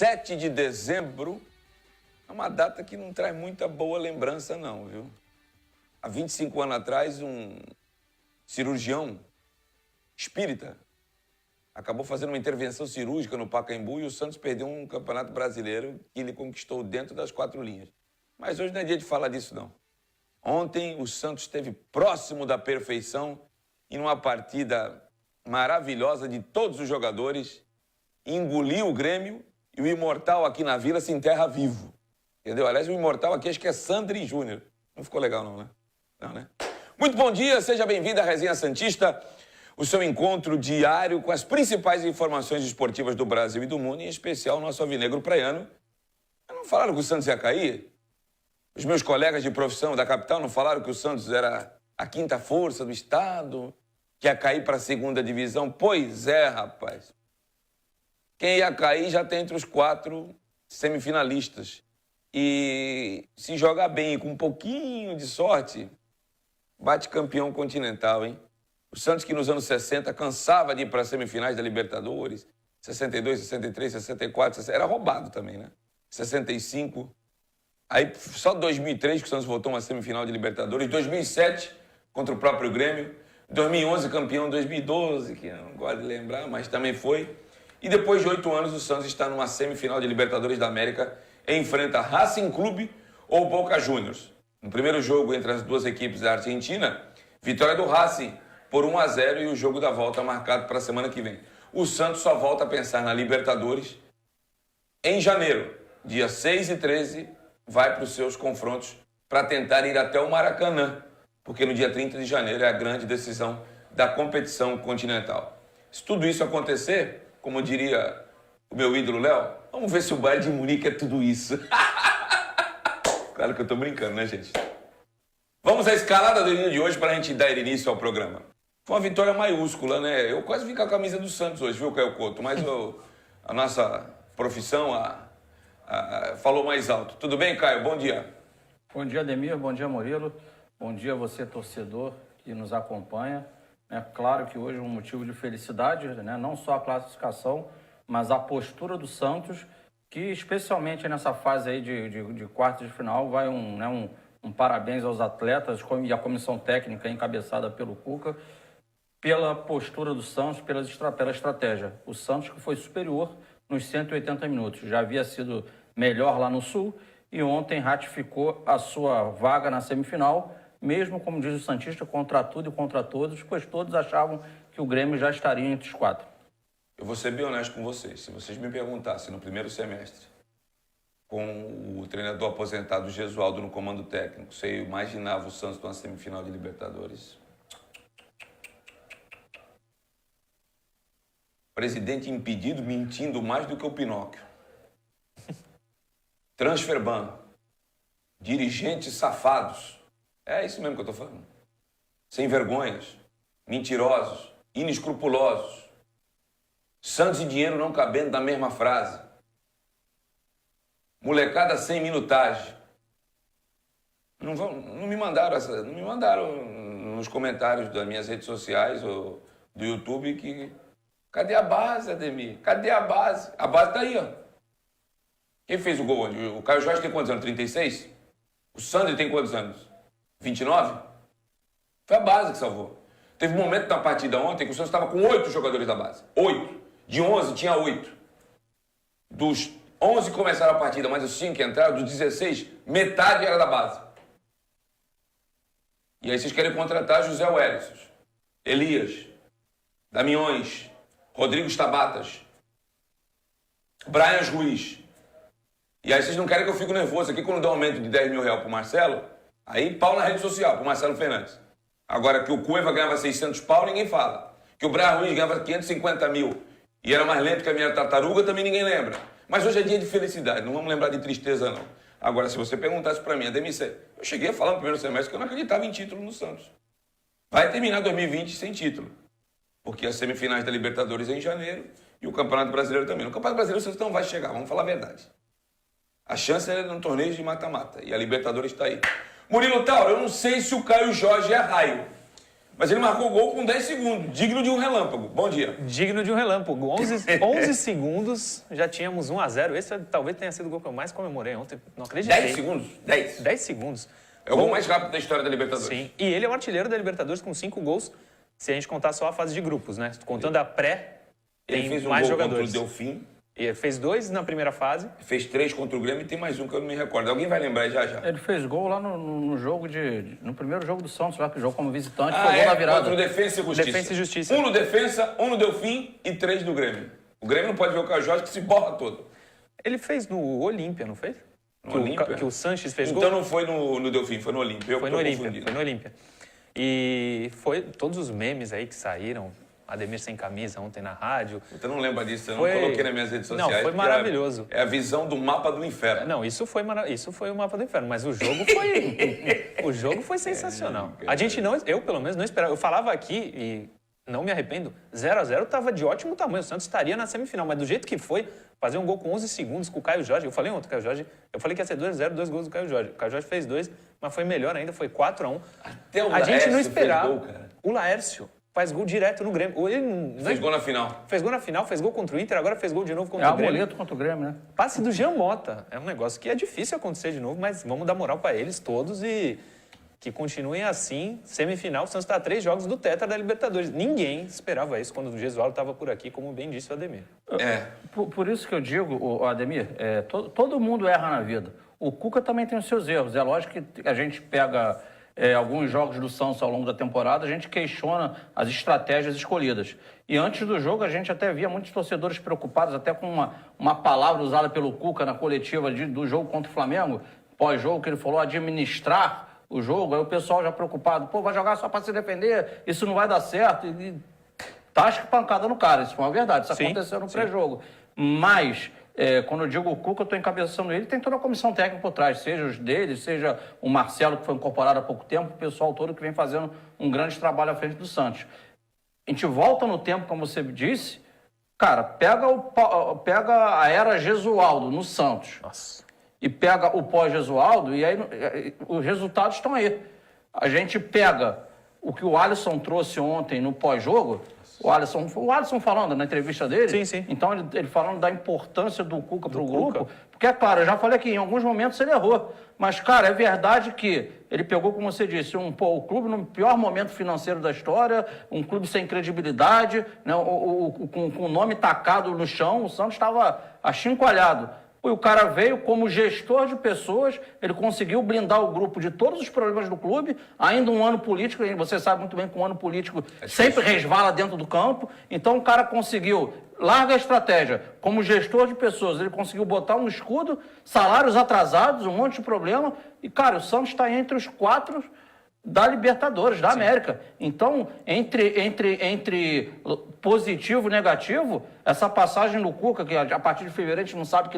7 de dezembro é uma data que não traz muita boa lembrança, não, viu? Há 25 anos atrás, um cirurgião espírita acabou fazendo uma intervenção cirúrgica no Pacaembu e o Santos perdeu um campeonato brasileiro que ele conquistou dentro das 4 linhas. Mas hoje não é dia de falar disso, não. Ontem o Santos esteve próximo da perfeição e numa partida maravilhosa de todos os jogadores, engoliu o Grêmio e o imortal aqui na Vila se enterra vivo. Entendeu? Aliás, o imortal aqui acho que é Sandri Júnior. Não ficou legal não, né? Não, né? Muito bom dia, seja bem-vindo à Resenha Santista, o seu encontro diário com as principais informações esportivas do Brasil e do mundo, em especial o nosso alvinegro praiano. Não falaram que o Santos ia cair? Os meus colegas de profissão da capital não falaram que o Santos era a quinta força do estado, que ia cair para a segunda divisão? Pois é, rapaz. Quem ia cair já está entre os 4 semifinalistas. E se jogar bem, com um pouquinho de sorte, bate campeão continental, hein? O Santos que nos anos 60 cansava de ir para as semifinais da Libertadores, 62, 63, 64, 60, era roubado também, né? 65, aí só 2003 que o Santos voltou a uma semifinal de Libertadores, 2007 contra o próprio Grêmio, 2011 campeão, 2012, que eu não gosto de lembrar, mas também foi. E depois de 8 anos o Santos está numa semifinal de Libertadores da América, enfrenta Racing Clube ou Boca Juniors. No primeiro jogo entre as duas equipes da Argentina, vitória do Racing por 1-0 e o jogo da volta marcado para a semana que vem. O Santos só volta a pensar na Libertadores em janeiro, dia 6 e 13, vai para os seus confrontos para tentar ir até o Maracanã, porque no dia 30 de janeiro é a grande decisão da competição continental. Se tudo isso acontecer, como diria o meu ídolo Léo, vamos ver se o Bayern de Munique é tudo isso. Claro que eu tô brincando, né, gente? Vamos à escalada do dia de hoje para a gente dar início ao programa. Foi uma vitória maiúscula, né? Eu quase vim com a camisa do Santos hoje, viu, Caio Couto? Mas a nossa profissão falou mais alto. Tudo bem, Caio? Bom dia. Bom dia, Ademir. Bom dia, Murilo. Bom dia, você, torcedor, que nos acompanha. É claro que hoje é um motivo de felicidade, né? Não só a classificação, mas a postura do Santos, que especialmente nessa fase aí de quartas de final vai um parabéns aos atletas e à comissão técnica encabeçada pelo Cuca, pela postura do Santos, pela estratégia. O Santos que foi superior nos 180 minutos, já havia sido melhor lá no Sul e ontem ratificou a sua vaga na semifinal, mesmo, como diz o santista, contra tudo e contra todos, pois todos achavam que o Grêmio já estaria entre os 4. Eu vou ser bem honesto com vocês. Se vocês me perguntassem no primeiro semestre, com o treinador aposentado Gesualdo no comando técnico, você imaginava o Santos numa semifinal de Libertadores? Presidente impedido mentindo mais do que o Pinóquio. Transferban. Dirigentes safados. É isso mesmo que eu estou falando. Sem vergonhas, mentirosos, inescrupulosos. Santos e dinheiro não cabendo na mesma frase. Molecada sem minutagem. Não me mandaram nos comentários das minhas redes sociais ou do YouTube que... Cadê a base, Ademir? Cadê a base? A base tá aí, ó. Quem fez o gol? O Caio Jorge tem quantos anos? 36? O Sandri tem quantos anos? 29? Foi a base que salvou. Teve um momento na partida ontem que o Santos estava com 8 jogadores da base. 8. De 11 tinha 8. Dos 11 que começaram a partida, mas os 5 que entraram, dos 16, metade era da base. E aí vocês querem contratar José Wellison, Elias, Damiões, Rodrigo Tabatas, Brian Ruiz. E aí vocês não querem que eu fique nervoso aqui quando dá um aumento de 10 mil reais pro Marcelo? Aí pau na rede social, pro Marcelo Fernandes. Agora que o Cueva ganhava 600 pau, ninguém fala. Que o Brian Ruiz ganhava 550 mil e era mais lento que a minha tartaruga, também ninguém lembra. Mas hoje é dia de felicidade, não vamos lembrar de tristeza, não. Agora, se você perguntasse pra mim, Ademir, eu cheguei a falar no primeiro semestre que eu não acreditava em título no Santos. Vai terminar 2020 sem título. Porque as semifinais da Libertadores é em janeiro e o Campeonato Brasileiro também. No Campeonato Brasileiro o Santos não vai chegar, vamos falar a verdade. A chance é no torneio de mata-mata e a Libertadores está aí. Murilo Tauro, eu não sei se o Caio Jorge é raio, Mas ele marcou o gol com 10 segundos, digno de um relâmpago. Bom dia. Digno de um relâmpago. 11 segundos, já tínhamos 1-0. Esse talvez tenha sido o gol que eu mais comemorei ontem. Não acreditei. 10 segundos? 10. 10 segundos. É o gol mais rápido da história da Libertadores. Sim, e ele é o artilheiro da Libertadores com 5 gols, se a gente contar só a fase de grupos, né? Contando a pré, Ele tem fez um mais gol jogadores. contra o Delfim, E fez 2 na primeira fase. fez 3 contra o Grêmio e tem mais um que eu não me recordo. Alguém vai lembrar já já. Ele fez gol lá no jogo no primeiro jogo do Santos, lá que jogou como visitante, foi gol na virada. Contra o Defensa e Justiça. Defensa e Justiça. 1 no Defensa, 1 no Delfim e 3 no Grêmio. O Grêmio não pode ver o Caio Jorge que se borra todo. Ele fez no Olímpia, não fez? No Olímpia? Que o Sanches fez Então gol. não foi no Delfim, foi no Olímpia. Foi no Olímpia. E foi todos os memes aí que saíram. Ademir sem camisa ontem na rádio. Você não lembra disso, eu Foi- não coloquei nas minhas redes Não, sociais. foi porque maravilhoso. É a visão do mapa do inferno. Não, isso foi o mapa do inferno, mas o jogo foi o jogo foi sensacional. A gente não, eu pelo menos não esperava. Eu falava aqui e não me arrependo. 0-0 estava de ótimo tamanho. O Santos estaria na semifinal, mas do jeito que foi, fazer um gol com 11 segundos com o Caio Jorge. Eu falei ontem, Caio Jorge, eu falei que ia ser 2-0, 2 gols do Caio Jorge. O Caio Jorge fez 2, mas foi melhor ainda, foi 4-1. Até o A gente não Laércio esperava. fez gol, cara. O Laércio faz gol direto no Grêmio. Ele Fez gol na final. Fez gol na final, fez gol contra o Inter, agora fez gol de novo É contra o Grêmio. amuleto contra o Grêmio, né? Passe do Jean Mota. É um negócio que é difícil acontecer de novo, mas vamos dar moral para eles todos e que continuem assim. Semifinal, o Santos está a 3 jogos do Tetra da Libertadores. Ninguém esperava isso quando o Gesualdo estava por aqui, como bem disse o Ademir. É. Por isso que eu digo, Ademir, todo mundo erra na vida. O Cuca também tem os seus erros. É lógico que a gente pega alguns jogos do Santos ao longo da temporada, a gente questiona as estratégias escolhidas. E antes do jogo, a gente até via muitos torcedores preocupados, até com uma palavra usada pelo Cuca na coletiva do jogo contra o Flamengo, pós-jogo, que ele falou administrar o jogo. Aí o pessoal já preocupado, pô, vai jogar só para se defender, isso não vai dar certo. E tasca pancada no cara, isso foi uma verdade, isso Sim, aconteceu no sim. pré-jogo. Mas, quando eu digo o Cuca, eu estou encabeçando ele, tem toda a comissão técnica por trás, seja os deles, seja o Marcelo, que foi incorporado há pouco tempo, o pessoal todo que vem fazendo um grande trabalho à frente do Santos. A gente volta no tempo, como você disse, cara, pega a era Gesualdo no Santos Nossa. e pega o pós-Gesualdo, e aí os resultados estão aí. A gente pega o que o Alisson trouxe ontem no pós-jogo, o Alisson falando na entrevista dele, Sim, sim. então ele falando da importância do Cuca para o grupo, Cuca. porque é claro, eu já falei aqui, em alguns momentos ele errou, mas cara, é verdade que ele pegou, como você disse, o clube no pior momento financeiro da história, um clube sem credibilidade, né, com o nome tacado no chão, o Santos estava achincalhado. E o cara veio como gestor de pessoas, ele conseguiu blindar o grupo de todos os problemas do clube, ainda um ano político, e você sabe muito bem que um ano político sempre resvala dentro do campo, então o cara conseguiu, larga a estratégia, como gestor de pessoas, ele conseguiu botar um escudo, salários atrasados, um monte de problema, e cara, o Santos está entre os 4 da Libertadores, da América. Então, entre positivo e negativo, essa passagem do Cuca, que a partir de fevereiro a gente não sabe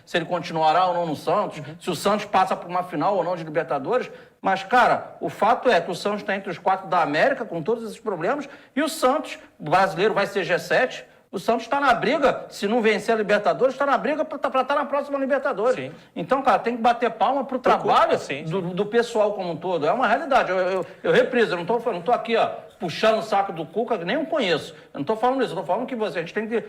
se ele continuará ou não no Santos, se o Santos passa por uma final ou não de Libertadores, mas, cara, o fato é que o Santos está entre os 4 da América, com todos esses problemas, e o Santos, o brasileiro vai ser G7, o Santos está na briga, se não vencer a Libertadores, está na briga para estar na próxima Libertadores. Sim. Então, cara, tem que bater palma pro trabalho sim, do pessoal como um todo. É uma realidade. Eu repriso, eu não tô aqui, ó, puxando o saco do Cuca, que nem eu conheço. Eu não estou falando isso, eu estou falando que a gente tem que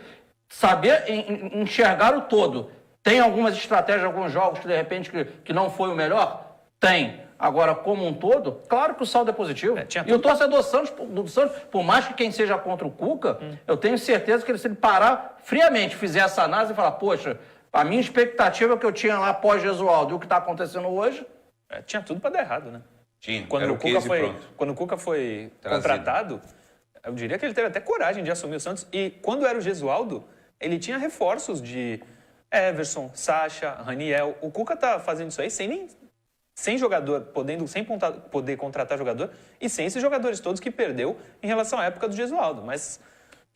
saber enxergar o todo. Tem algumas estratégias, alguns jogos que, de repente, que não foi o melhor? Tem. Agora, como um todo, claro que o saldo é positivo. E o torcedor do Santos, por mais que quem seja contra o Cuca, eu tenho certeza que ele, se ele parar friamente, fizer essa análise e falar, poxa, a minha expectativa que eu tinha lá pós-Gesualdo e o que está acontecendo hoje... Tinha tudo para dar errado, né? Tinha, Quando era o o Cuca 15 foi, pronto. quando o Cuca foi Trazido. contratado, eu diria que ele teve até coragem de assumir o Santos. E quando era o Gesualdo, ele tinha reforços de Everson, Sacha, Raniel. O Cuca tá fazendo isso aí sem jogador, sem poder contratar jogador e sem esses jogadores todos que perdeu em relação à época do Gesualdo. Mas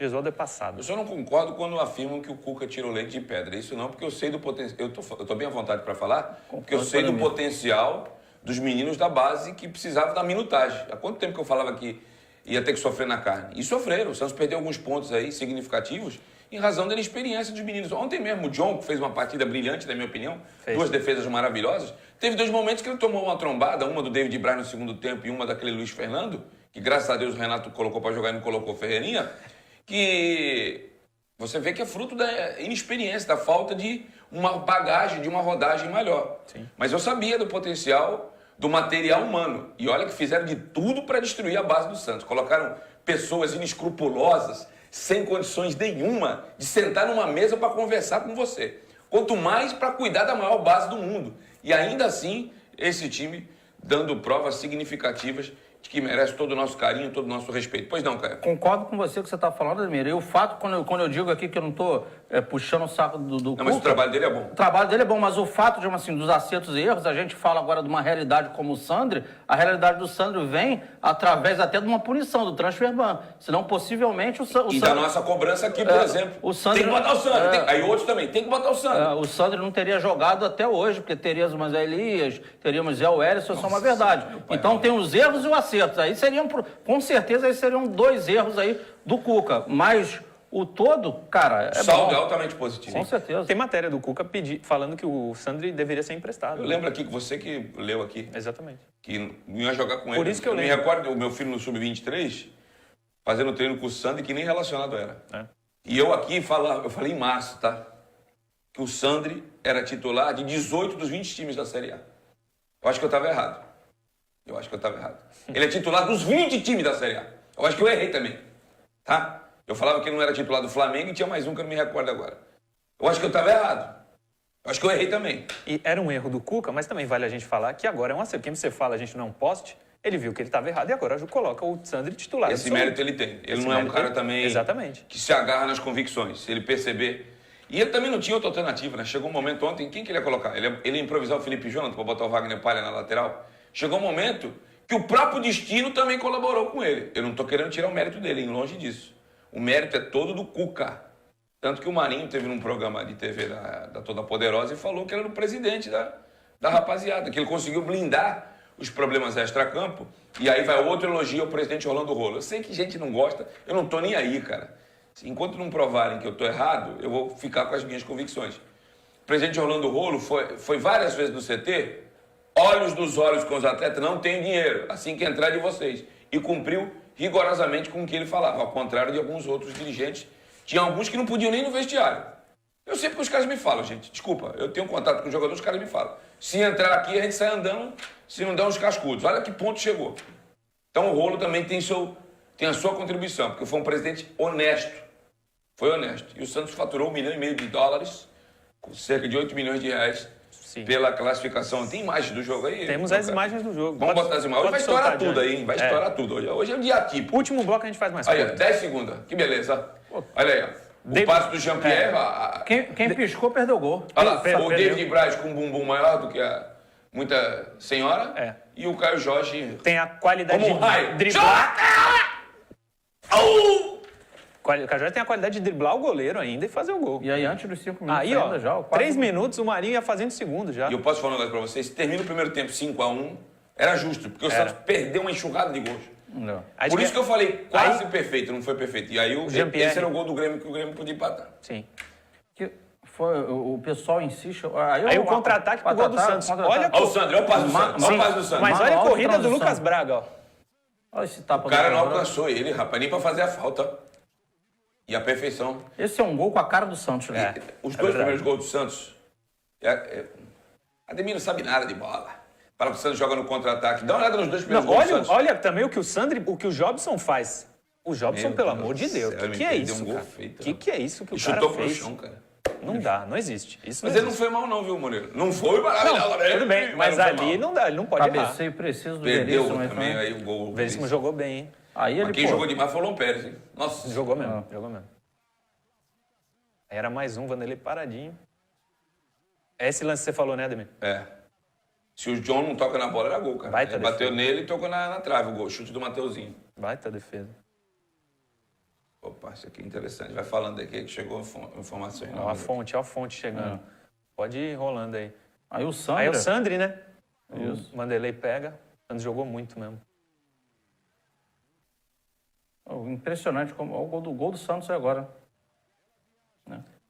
o Gesualdo é passado. Eu só não concordo quando afirmam que o Cuca tirou leite de pedra. Isso não, porque eu sei do potencial. Eu tô bem à vontade para falar, porque eu sei do potencial dos meninos da base que precisavam da minutagem. Há quanto tempo que eu falava que ia ter que sofrer na carne? E sofreram. O Santos perdeu alguns pontos aí significativos em razão da inexperiência dos meninos. Ontem mesmo o John, que fez uma partida brilhante, na minha opinião, duas defesas maravilhosas, teve 2 momentos que ele tomou uma trombada, uma do David Braz no segundo tempo e uma daquele Luiz Fernando, que graças a Deus o Renato colocou para jogar e não colocou o Ferreirinha, que você vê que é fruto da inexperiência, da falta de uma bagagem, de uma rodagem melhor. Sim. Mas eu sabia do potencial do material humano. E olha que fizeram de tudo para destruir a base do Santos. Colocaram pessoas inescrupulosas, sem condições nenhuma de sentar numa mesa para conversar com você. Quanto mais para cuidar da maior base do mundo. E ainda assim, esse time dando provas significativas de que merece todo o nosso carinho, todo o nosso respeito. Pois não, Caio? Concordo com você que você está falando, Ademir. E o fato, quando eu digo aqui que eu não estou puxando o saco do Não, mas o trabalho dele é bom. O trabalho dele é bom, mas o fato de, assim, dos acertos e erros, a gente fala agora de uma realidade como o Sandri, a realidade do Sandri vem através até de uma punição do transfer ban. Senão, possivelmente, o Sandri... E da nossa cobrança aqui, por exemplo. O Sandri, tem que botar o Sandri. Aí outros também, tem que botar o Sandri. O Sandri não teria jogado até hoje, porque teríamos Zé Elias, teríamos Zé Wellison, isso é uma verdade. Então tem os erros e o acerto. Aí seriam, com certeza, aí seriam 2 erros aí do Cuca. Mas o todo, cara, é saldo bom. altamente positivo. Com certeza. Tem matéria do Cuca falando que o Sandri deveria ser emprestado. Eu lembro aqui que você que leu aqui, Exatamente. que não ia jogar com ele. Por isso que eu me lembro. recordo o meu filho no Sub-23, fazendo treino com o Sandri, que nem relacionado era. É. E eu aqui, eu falei em março, tá? Que o Sandri era titular de 18 dos 20 times da Série A. Eu acho que eu estava errado. Ele é titular dos 20 times da Série A. Eu acho que eu errei também. Tá? Eu falava que ele não era titular do Flamengo e tinha mais um que eu não me recordo agora. Eu acho que eu estava errado. Eu acho que eu errei também. E era um erro do Cuca, mas também vale a gente falar que agora é um acerto. Quem você fala, a gente não é um poste, ele viu que ele estava errado e agora coloca o Sandri titular. Esse mérito ele tem. Ele Esse não é um mérito cara ele- também Exatamente. que se agarra nas convicções. Se ele perceber... E ele também não tinha outra alternativa, né? Chegou um momento ontem, quem que ele ia colocar? Ele ia improvisar o Felipe Jonathan para botar o Wagner Palha na lateral? Chegou um momento que o próprio destino também colaborou com ele. Eu não estou querendo tirar o mérito dele, em longe disso. O mérito é todo do Cuca. Tanto que o Marinho teve num programa de TV da Toda Poderosa e falou que ele era o presidente da rapaziada, que ele conseguiu blindar os problemas extra-campo. E aí vai outro elogio ao presidente Orlando Rolo. Eu sei que gente não gosta, eu não tô nem aí, cara. Enquanto não provarem que eu tô errado, eu vou ficar com as minhas convicções. O presidente Orlando Rolo foi várias vezes no CT, olhos nos olhos com os atletas, não tenho dinheiro, assim que entrar de vocês. E cumpriu rigorosamente com o que ele falava, ao contrário de alguns outros dirigentes. Tinha alguns que não podiam nem no vestiário. Eu sei porque os caras me falam, gente. Desculpa, eu tenho contato com os jogadores, os caras me falam. Se entrar aqui, a gente sai andando, se não der uns cascudos. Olha que ponto chegou. Então o Rolo também tem a sua contribuição, porque foi um presidente honesto. Foi honesto. E o Santos faturou $1,5 milhão, com cerca de 8 milhões de reais, Sim. pela classificação. Tem imagens do jogo aí? Temos as imagens do jogo. Vamos botar as imagens. Hoje vai estourar soltar, tudo Johnny. aí, hein? Vai estourar tudo. Hoje é um dia típico. Último bloco a gente faz mais Aí, ó, curto. 10 segundos. Que beleza. Olha aí, ó. O passe do Jean-Pierre. Quem piscou, perdeu o gol. Olha lá, Perdeu. o David Braz com um bumbum maior do que muita senhora. É. E o Caio Jorge Tem a qualidade como um raio. de driblar. Au! O Cajó tem a qualidade de driblar o goleiro ainda e fazer o gol. E aí, antes dos 5 minutos Aí, ó, ainda já... 3 minutos, o Marinho ia fazendo segundo já. E eu posso falar um negócio pra vocês. Se termina o primeiro tempo 5-1, era justo, porque o Era. Santos perdeu uma enxurrada de gols. Não. Acho Por isso que eu falei quase aí- perfeito, não foi perfeito. E aí Jean-Pierre. esse era o gol do Grêmio, que o Grêmio podia empatar. Sim. Que foi, o pessoal insiste... Aí o contra-ataque pro gol do Santos. Olha Olha o Sandro, olha o passe do Santos. Olha o passe do Santos. Mas olha a Manual de corrida do transição. Lucas Braga, ó. Olha esse tapa O cara do não Braga. alcançou ele, rapaz, nem pra fazer a falta. E a perfeição. Esse é um gol com a cara do Santos, né? Os É dois verdade. primeiros gols do Santos. Ademir não sabe nada de bola. Fala que o Santos joga no contra-ataque. Dá uma olhada nos dois primeiros Não, gols do olha, Santos. olha também o que o Jobson faz. O Jobson, Meu pelo Deus amor de do Deus, céu, o ele que é perdeu isso, um gol cara? feito, O que é isso que o E cara chutou pro fez? chão, cara. Não dá, não existe. Isso Mas não ele não existe. foi mal não, viu, Moreira? Não foi maravilhoso. Não, tudo bem, mas não foi ali mal. não dá, ele não pode errar. Cabeceio preciso do Perdeu Veríssimo. aí também também. aí o gol. O Veríssimo jogou bem, hein? Aí ele, Mas quem pô, jogou demais foi o Lom Pérez, hein? Nossa. Jogou mesmo, jogou mesmo. Era mais um, Vanderlei paradinho. É esse lance que você falou, né, Ademir? É. Se o John não toca na bola, era gol, cara. Baita Ele bateu defesa. nele e tocou na trave o gol. Chute do Mateuzinho. Baita defesa. Opa, isso aqui é interessante. Vai falando aqui que chegou informação aí. Ó a fonte chegando. Pode ir rolando aí. aí o Sandro... Aí é o Sandri, né? Isso. O Vanderlei pega. O Santos jogou muito mesmo. Impressionante como o gol do Santos é agora.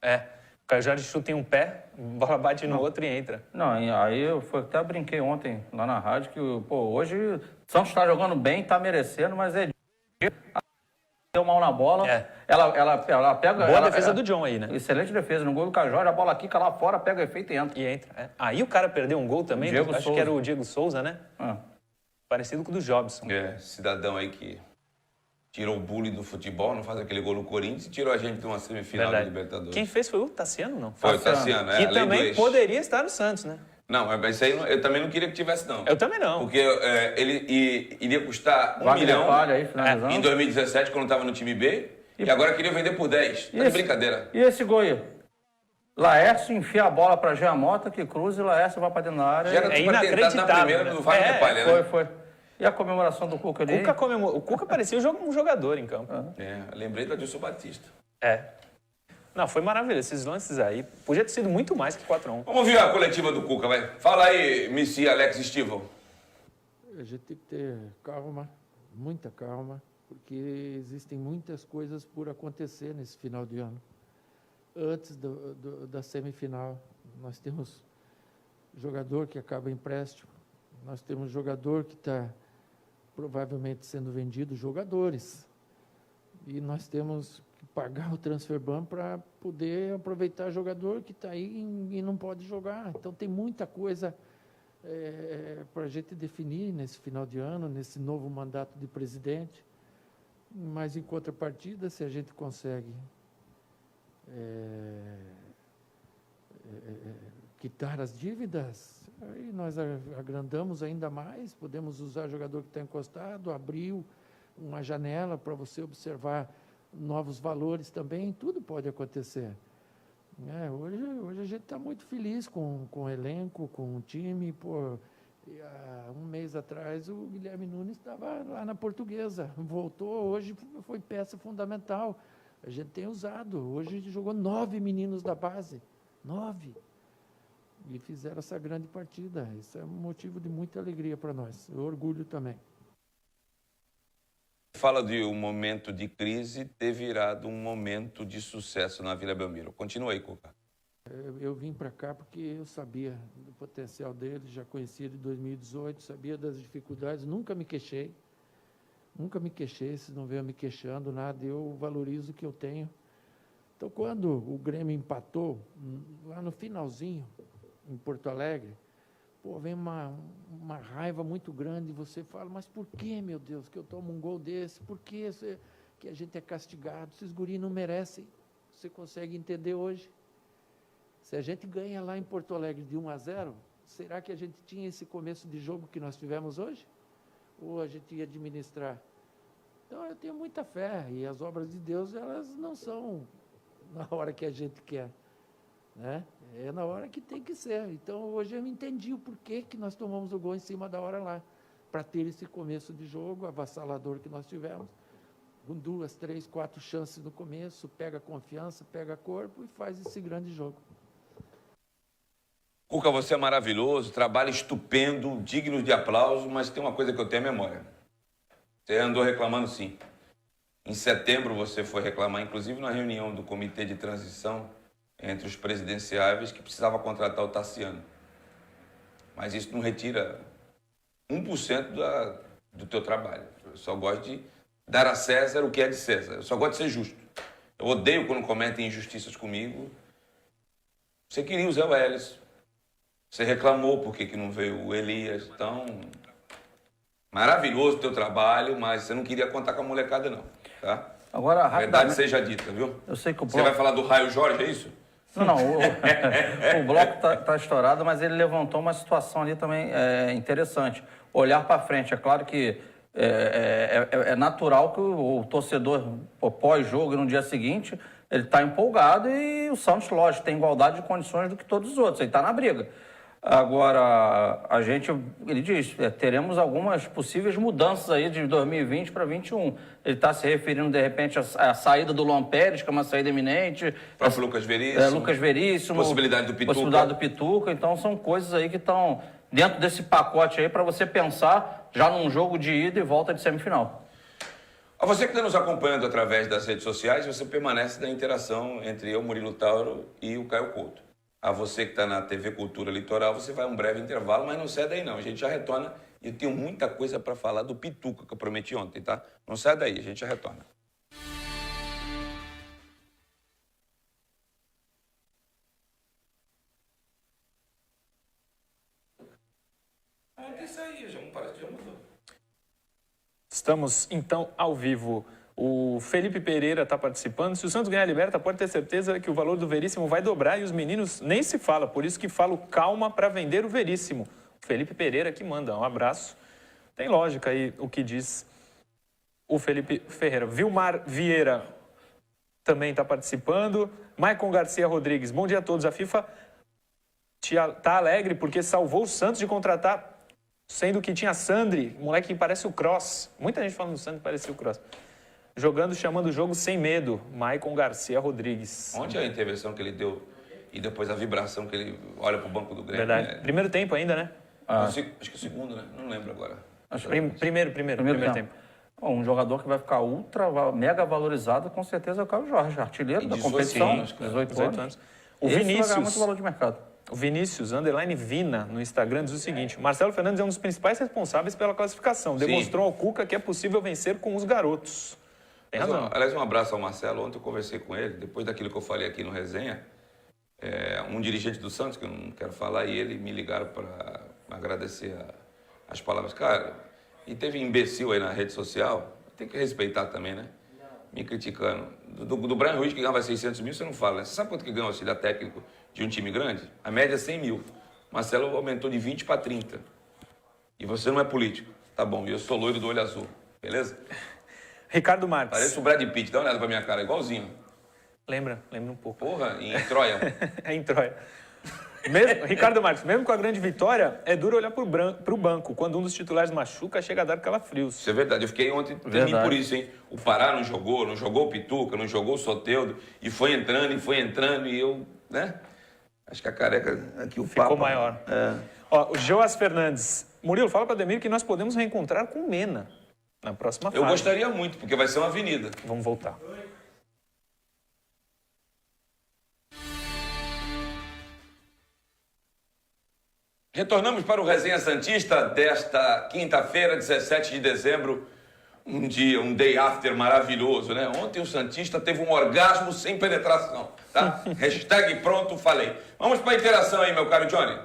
É. Caio Jorge chuta em um pé, a bola bate no outro e entra. Não, e aí eu até brinquei ontem lá na rádio que, pô, hoje o Santos está jogando bem, está merecendo, mas deu mal na bola. É. Ela pega... Boa defesa do John aí, né? Excelente defesa. No gol do Caio Jorge, a bola quica lá fora, pega o efeito e entra. E entra. É. Aí o cara perdeu um gol também, Diego acho Souza. que era o Diego Souza, né? Parecido com o do Jobson. Cidadão aí que tirou o bullying do futebol, não faz aquele gol no Corinthians e tirou a gente de uma semifinal da Libertadores. Quem fez foi o Tassiano, não? Foi o Tassiano, Que a lei do também ex. poderia estar no Santos, né? Não, mas isso aí eu também não queria que tivesse, não. Eu também não. Porque iria custar 1 Wagner milhão Palha aí, finalizando. em 2017, quando estava no time B, e agora queria vender por 10. Tá de brincadeira. E esse gol aí? Laércio enfia a bola para Jean Mota, que cruza e Laércio vai para dentro da área. Já era É pra ter entrado na inacreditável, primeira né? do Wagner Palha, né? Foi. E a comemoração do Cuca ali? O Cuca parecia um jogador em campo. Lembrei do Adilson Batista. Não, foi maravilhoso. Esses lances aí. Podia ter sido muito mais que 4-1. Vamos ver a coletiva do Cuca, vai. Fala aí, Messi, Alex Stival. A gente tem que ter calma, muita calma, porque existem muitas coisas por acontecer nesse final de ano. Antes da semifinal, nós temos jogador que acaba empréstimo, nós temos jogador que está provavelmente sendo vendido, jogadores. E nós temos que pagar o transfer ban para poder aproveitar jogador que está aí e não pode jogar. Então tem muita coisa para a gente definir nesse final de ano, nesse novo mandato de presidente. Mas, em contrapartida, se a gente consegue quitar as dívidas, aí nós agrandamos ainda mais, podemos usar jogador que está encostado, abriu uma janela para você observar novos valores também, tudo pode acontecer. Hoje a gente está muito feliz com o elenco, com o time. Pô, há um mês atrás o Guilherme Nunes estava lá na Portuguesa, voltou, hoje foi peça fundamental. A gente tem usado, hoje jogou 9 meninos da base, 9. E fizeram essa grande partida. Isso é um motivo de muita alegria para nós, orgulho também. Fala de um momento de crise ter virado um momento de sucesso na Vila Belmiro. Continua aí, Cuca. Eu vim para cá porque eu sabia do potencial dele, já conhecia de 2018, sabia das dificuldades, nunca me queixei, vocês não veem me queixando, nada, eu valorizo o que eu tenho. Então, quando o Grêmio empatou, lá no finalzinho, em Porto Alegre, pô, vem uma raiva muito grande, você fala, mas por que, meu Deus, que eu tomo um gol desse? Por que a gente é castigado? Esses guris não merecem. Você consegue entender hoje? Se a gente ganha lá em Porto Alegre de 1-0, será que a gente tinha esse começo de jogo que nós tivemos hoje? Ou a gente ia administrar? Então, eu tenho muita fé, e as obras de Deus, elas não são na hora que a gente quer, né? É na hora que tem que ser. Então, hoje eu entendi o porquê que nós tomamos o gol em cima da hora lá, para ter esse começo de jogo avassalador que nós tivemos, com 2, 3, 4 chances no começo, pega confiança, pega corpo e faz esse grande jogo. Cuca, você é maravilhoso, trabalho estupendo, digno de aplauso, mas tem uma coisa que eu tenho à memória. Você andou reclamando, sim. Em setembro você foi reclamar, inclusive na reunião do comitê de transição entre os presidenciáveis, que precisava contratar o Tassiano. Mas isso não retira 1% do teu trabalho. Eu só gosto de dar a César o que é de César. Eu só gosto de ser justo. Eu odeio quando cometem injustiças comigo. Você queria o Zé Welles. Você reclamou por que não veio o Elias. Então, maravilhoso o teu trabalho, mas você não queria contar com a molecada, não. Tá? Agora, verdade seja dita, viu? Eu sei que o Você vai falar do Raio Jorge, é isso? Não, o bloco tá estourado, mas ele levantou uma situação ali também interessante. Olhar para frente, é claro que é natural que o torcedor, pós-jogo e no dia seguinte, ele está empolgado e o Santos, lógico, tem igualdade de condições do que todos os outros, ele está na briga. Agora, ele diz, teremos algumas possíveis mudanças aí de 2020 para 2021. Ele está se referindo, de repente, à saída do Luan Pérez, que é uma saída iminente. Próprio Lucas Veríssimo. Lucas Veríssimo. Possibilidade do Pituca. Possibilidade do Pituca. Então, são coisas aí que estão dentro desse pacote aí para você pensar já num jogo de ida e volta de semifinal. A você que está nos acompanhando através das redes sociais, você permanece na interação entre eu, Murilo Tauro, e o Caio Couto. A você que está na TV Cultura Litoral, você vai a um breve intervalo, mas não sai daí não. A gente já retorna e eu tenho muita coisa para falar do Pituca que eu prometi ontem, tá? Não sai daí, a gente já retorna. Isso aí, já mudou. Estamos, então, ao vivo. O Felipe Pereira está participando. Se o Santos ganhar a Liberta, pode ter certeza que o valor do Veríssimo vai dobrar e os meninos nem se fala. Por isso que falo calma para vender o Veríssimo. O Felipe Pereira que manda. Um abraço. Tem lógica aí o que diz o Felipe Ferreira. Vilmar Vieira também está participando. Maicon Garcia Rodrigues. Bom dia a todos. A FIFA está alegre porque salvou o Santos de contratar, sendo que tinha Sandri, moleque que parece o Cross. Muita gente falando do Sandri que parecia o Cross. Jogando, chamando o jogo sem medo. Maicon Garcia Rodrigues. Ontem a intervenção que ele deu e depois a vibração que ele olha para o banco do Grêmio. Verdade. Né? Primeiro tempo ainda, né? Acho que o segundo, né? Não lembro agora. Primeiro tempo. Um jogador que vai ficar mega valorizado, com certeza, é o Caio Jorge, artilheiro da 18 competição. anos, cara. 18 anos. O Esse vai ganhar Vinícius, muito valor de mercado. o Vinícius, _ Vina, no Instagram, diz o seguinte: Marcelo Fernandes é um dos principais responsáveis pela classificação. Demonstrou ao Cuca que é possível vencer com os garotos. Tem razão. Aliás, um abraço ao Marcelo. Ontem eu conversei com ele, depois daquilo que eu falei aqui no Resenha, um dirigente do Santos, que eu não quero falar, e ele me ligaram para agradecer as palavras. Cara, e teve imbecil aí na rede social, tem que respeitar também, né? Me criticando. Do Brian Ruiz, que ganhava 600 mil, você não fala, né? Você sabe quanto que ganha o auxiliar técnico de um time grande? A média é 100 mil. Marcelo aumentou de 20 para 30. E você não é político. Tá bom, e eu sou loiro do olho azul. Beleza? Ricardo Marques. Parece o Brad Pitt. Dá uma olhada pra minha cara, igualzinho. Lembra um pouco. Porra, em Troia. É em Troia. Ricardo Marques, mesmo com a grande vitória, é duro olhar pro banco. Quando um dos titulares machuca, chega a dar calafrios. Isso é verdade. Eu fiquei ontem tremendo por isso, hein? O Pará não jogou o Pituca, não jogou o Soteldo. E foi entrando, e eu, né? Acho que a careca aqui, o Ficou papo... maior. Ó, o Joas Fernandes. Murilo, fala para Ademir que nós podemos reencontrar com o Mena na próxima fase. Eu gostaria muito, porque vai ser uma avenida. Vamos voltar. Retornamos para o Resenha Santista desta quinta-feira, 17 de dezembro. Um day after maravilhoso, né? Ontem o Santista teve um orgasmo sem penetração, tá? Hashtag pronto, falei. Vamos para a interação aí, meu caro Johnny.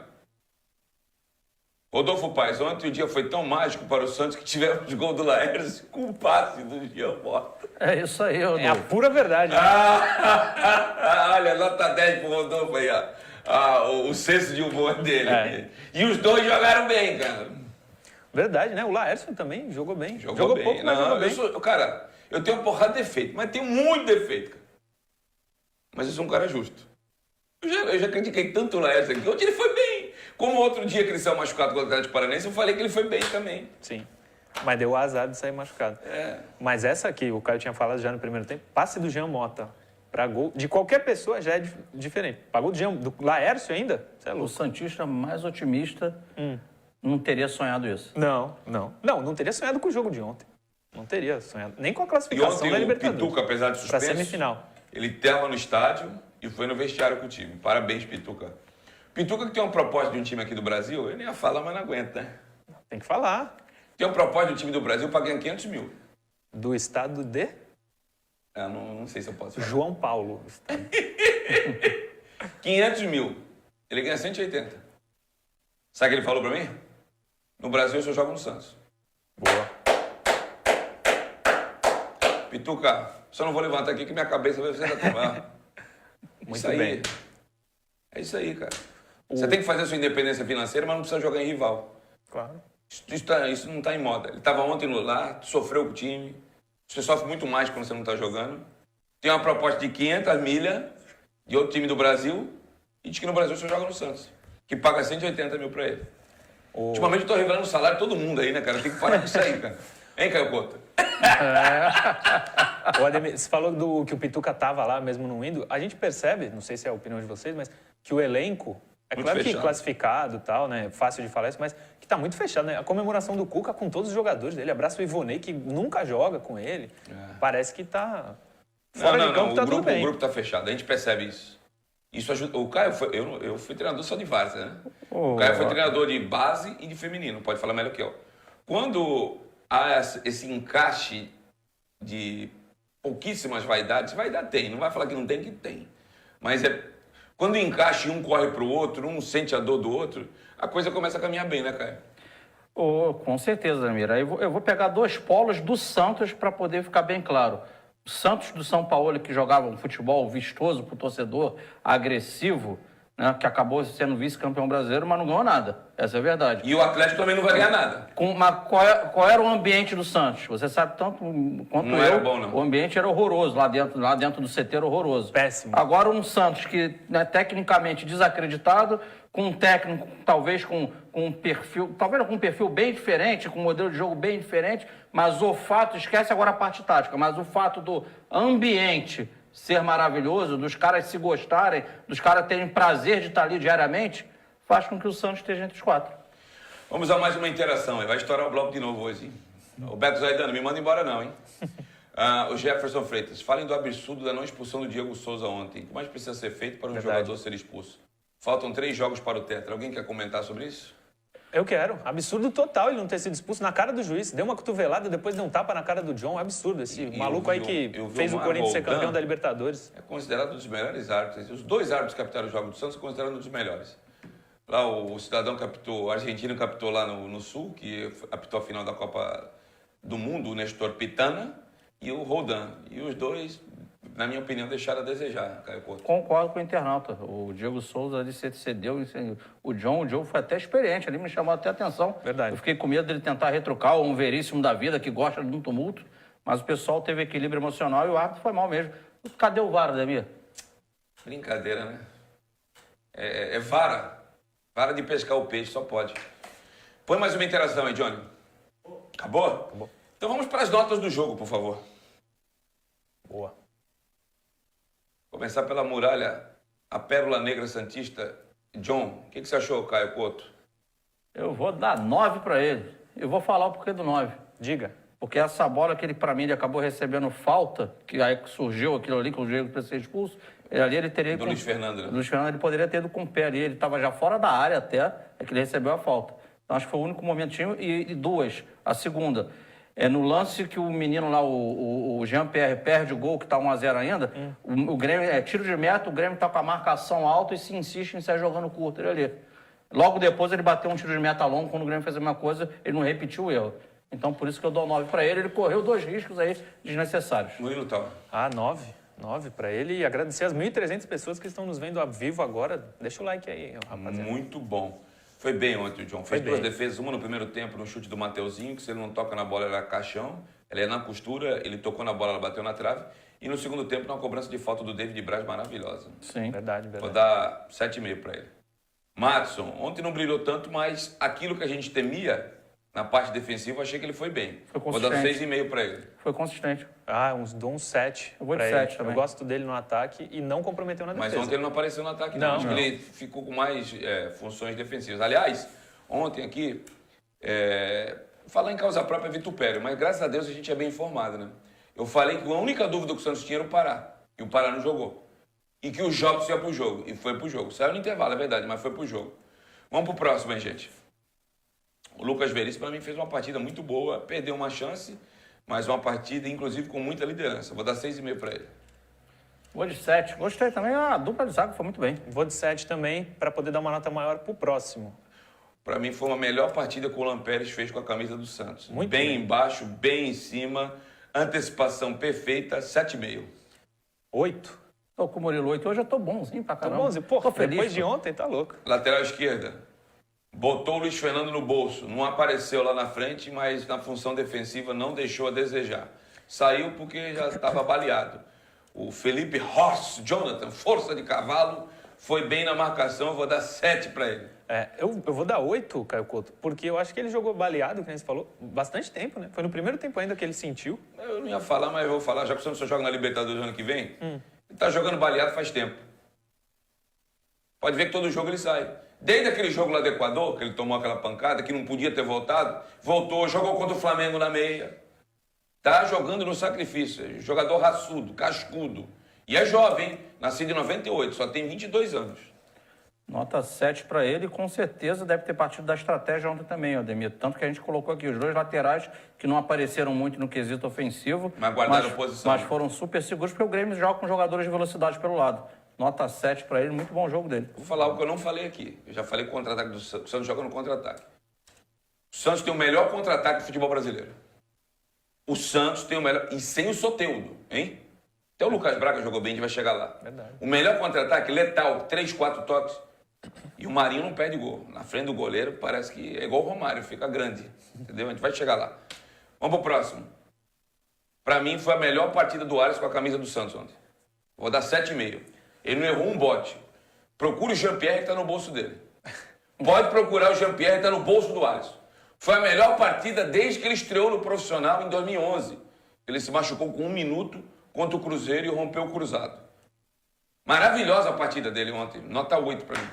Rodolfo Paes, ontem o dia foi tão mágico para o Santos que tivemos gol do Laércio com o passe do Jean Mota. É isso aí, Rodolfo. É a pura verdade. Né? Olha, nota 10 pro Rodolfo aí, ó. O senso de humor dele. É. E os dois jogaram bem, cara. Verdade, né? O Laércio também jogou bem. Jogou bem. Pouco, mas jogou bem. Cara, eu tenho uma porrada de defeito, mas tenho muito defeito, cara. Mas eu sou um cara justo. Eu já critiquei tanto o Laércio aqui. Ontem ele foi bem. Como outro dia que ele saiu machucado com o Atlético Paranaense, eu falei que ele foi bem também. Sim. Mas deu o azar de sair machucado. Mas essa aqui, o Caio tinha falado já no primeiro tempo, passe do Jean Mota para gol de qualquer pessoa já é diferente. Pagou do Laércio ainda? Você é louco. O santista mais otimista não teria sonhado isso. Não teria sonhado com o jogo de ontem. Não teria sonhado. Nem com a E classificação ontem da o Libertadores. Pituca, apesar de Para suspenso, semifinal. ele estava no estádio e foi no vestiário com o time. Parabéns, Pituca. Pituca que tem uma proposta de um time aqui do Brasil, eu nem ia falar, mas não aguenta, né? Tem que falar. Tem uma proposta de um time do Brasil para ganhar 500 mil. Do estado de Não sei se eu posso falar. João Paulo. 500 mil. Ele ganha 180. Sabe o que ele falou para mim? No Brasil eu só jogo no Santos. Boa. Pituca, só não vou levantar aqui que minha cabeça vai ser da Muito bem. É isso aí, cara. Você tem que fazer a sua independência financeira, mas não precisa jogar em rival. Claro. Isso não está em moda. Ele estava ontem lá, sofreu com o time. Você sofre muito mais quando você não está jogando. Tem uma proposta de 500 milhas de outro time do Brasil e diz que no Brasil só joga no Santos, que paga 180 mil para ele. Ultimamente eu estou revelando o salário de todo mundo aí, né, cara? Tem que parar com isso aí, cara. Hein, Caio Couto? O Ademir, você falou que o Pituca estava lá mesmo não indo. A gente percebe, não sei se é a opinião de vocês, mas que o elenco É Muito claro que fechado. classificado e tal, né? Fácil de falar isso, mas que tá muito fechado, né? A comemoração do Cuca com todos os jogadores dele. Abraça o Ivonei, que nunca joga com ele. Parece que tá fora de campo, tá tudo bem. O grupo tá fechado, a gente percebe isso. Isso ajuda. O Caio foi. Eu fui treinador só de várzea, né? O Caio foi treinador de base e de feminino, pode falar melhor que eu. Quando há esse encaixe de pouquíssimas vaidades, vaidade tem, não vai falar que não tem, que tem. Mas quando encaixa e um corre pro outro, um sente a dor do outro, a coisa começa a caminhar bem, né, Caio? Com certeza, Mira. Eu vou pegar 2 polos do Santos para poder ficar bem claro. O Santos do São Paulo, que jogava um futebol vistoso para o torcedor, agressivo, né, que acabou sendo vice-campeão brasileiro, mas não ganhou nada. Essa é a verdade. E o Atlético também não vai ganhar nada. Mas qual era o ambiente do Santos? Você sabe tanto quanto Não eu. era bom, não. O ambiente era horroroso, lá dentro do CT era horroroso. Péssimo. Agora um Santos que, né, tecnicamente desacreditado, com um técnico talvez com um perfil bem diferente, com um modelo de jogo bem diferente, mas o fato, esquece agora a parte tática, mas o fato do ambiente ser maravilhoso, dos caras se gostarem, dos caras terem prazer de estar ali diariamente, faz com que o Santos esteja entre os 4. Vamos a mais uma interação, vai estourar o bloco de novo hoje, hein? O Beto Zaidano, me manda embora não, hein? O Jefferson Freitas, falem do absurdo da não expulsão do Diego Souza ontem. O que mais precisa ser feito para um jogador ser expulso? Faltam 3 jogos para o Tetra. Alguém quer comentar sobre isso? Eu quero. Absurdo total ele não ter sido expulso na cara do juiz. Deu uma cotovelada, depois deu um tapa na cara do John. Absurdo. Esse maluco aí que fez o Corinthians ser campeão da Libertadores. É considerado um dos melhores árbitros. Os 2 árbitros que apitaram o jogo do Santos são considerados um dos melhores. Lá o cidadão que apitou, o argentino que apitou lá no Sul, que apitou a final da Copa do Mundo, o Nestor Pitana, e o Roldan. E os 2, na minha opinião, deixaram a desejar, Caio Couto. Concordo com o internauta. O Diego Souza ali cedeu. O John foi até experiente ali, me chamou até a atenção. Verdade. Eu fiquei com medo dele tentar retrucar um Veríssimo da vida que gosta de um tumulto, mas o pessoal teve equilíbrio emocional e o árbitro foi mal mesmo. Cadê o VAR, Ademir? Brincadeira, né? É vara. Vara de pescar o peixe, só pode. Põe mais uma interação aí, Johnny. Acabou? Acabou. Então vamos para as notas do jogo, por favor. Boa. Começar pela muralha, a Pérola Negra Santista. John, o que você achou, Caio Couto? Eu vou dar 9 para ele. Eu vou falar o porquê do 9. Diga. Porque essa bola que ele, para mim, ele acabou recebendo falta, que aí surgiu aquilo ali, que o Diego precisa ser expulso, ele teria... Do Luiz Fernando, né? O Luiz Fernando ele poderia ter ido com o pé ali, ele estava já fora da área até, é que ele recebeu a falta. Então acho que foi o único momentinho. E 2, a segunda, no lance que o menino lá, o Jean-Pierre, perde o gol, que está 1-0 ainda, o Grêmio, tiro de meta, o Grêmio está com a marcação alta e se insiste em sair jogando curto ele ali. Logo depois ele bateu um tiro de meta longo, quando o Grêmio fez a mesma coisa, ele não repetiu o erro. Então por isso que eu dou 9 para ele, ele correu 2 riscos aí desnecessários. Murilo Tal. 9. 9 para ele e agradecer as 1.300 pessoas que estão nos vendo ao vivo agora. Deixa o like aí, rapaziada. Muito bom. Foi bem ontem o John. Fez 2 defesas, uma no primeiro tempo, no chute do Mateuzinho, que se ele não toca na bola, ela é caixão. Ela é na costura, ele tocou na bola, ela bateu na trave. E no segundo tempo, uma cobrança de falta do David Braz maravilhosa. Sim. Verdade. Vou dar 7,5 para ele. Matson, ontem não brilhou tanto, mas aquilo que a gente temia na parte defensiva, eu achei que ele foi bem. Foi Vou dar consistente. 6,5 para ele. Foi consistente. Dou um 7. Eu vou de pra 7 ele. também. Eu gosto dele no ataque e não comprometeu na Mas defesa. ontem ele não apareceu no ataque, não. Não, Acho que ele ficou com mais funções defensivas. Aliás, ontem aqui, falar em causa própria é vitupério, mas graças a Deus a gente é bem informado, né? Eu falei que a única dúvida que o Santos tinha era o Pará. E o Pará não jogou. E que o Jobs ia pro jogo. E foi pro jogo. Saiu no intervalo, é verdade, mas foi pro jogo. Vamos pro próximo, hein, gente? O Lucas Veríssimo, para mim, fez uma partida muito boa. Perdeu uma chance, mas uma partida, inclusive, com muita liderança. Vou dar 6,5 para ele. Vou de 7. Gostei também, a dupla de zaga foi muito bem. Vou de 7 também, para poder dar uma nota maior pro próximo. Para mim, foi uma melhor partida que o Lampérez fez com a camisa do Santos. Muito bem bem. embaixo, bem em cima, antecipação perfeita, 7,5. 8. Tô com o Murilo 8. Hoje eu tô bonzinho pra Tá caramba. bom, pô, Tô feliz. depois de ontem, tá louco. Lateral esquerda. Botou o Luiz Fernando no bolso. Não apareceu lá na frente, mas na função defensiva não deixou a desejar. Saiu porque já estava baleado. O Felipe Horst Jonathan, força de cavalo, foi bem na marcação. Eu vou dar 7 para ele. Eu vou dar 8, Caio Couto, porque eu acho que ele jogou baleado, como você falou, bastante tempo, né? Foi no primeiro tempo ainda que ele sentiu. Eu não ia falar, mas eu vou falar. Já que o Santos só joga na Libertadores ano que vem, ele tá jogando baleado faz tempo. Pode ver que todo jogo ele sai. Desde aquele jogo lá do Equador, que ele tomou aquela pancada, que não podia ter voltado, voltou, jogou contra o Flamengo na meia. Tá jogando no sacrifício. Jogador raçudo, cascudo. E é jovem, hein? Nascido em 98, só tem 22 anos. Nota 7 para ele, com certeza deve ter partido da estratégia ontem também, Ademir. Tanto que a gente colocou aqui os dois laterais que não apareceram muito no quesito ofensivo. Mas guardaram posição. Mas foram super seguros, porque o Grêmio joga com jogadores de velocidade pelo lado. Nota 7 para ele, muito bom jogo dele. Vou falar o que eu não falei aqui. Eu já falei contra-ataque do Santos. O Santos joga no contra-ataque. O Santos tem o melhor contra-ataque do futebol brasileiro. O Santos tem o melhor... E sem o Soteldo, hein? Até o Lucas Braga jogou bem, a gente vai chegar lá. Verdade. O melhor contra-ataque, letal, 3, 4 toques. E o Marinho não perde gol. Na frente do goleiro, parece que é igual o Romário, fica grande. Entendeu? A gente vai chegar lá. Vamos pro próximo. Pra mim, foi a melhor partida do Alisson com a camisa do Santos ontem. Vou dar 7,5. Ele não errou um bote. Procure o Jean-Pierre que tá no bolso dele. Pode procurar o Jean-Pierre que tá no bolso do Alisson. Foi a melhor partida desde que ele estreou no profissional em 2011. Ele se machucou com 1 minuto contra o Cruzeiro e rompeu o cruzado. Maravilhosa a partida dele ontem. Nota 8 pra mim.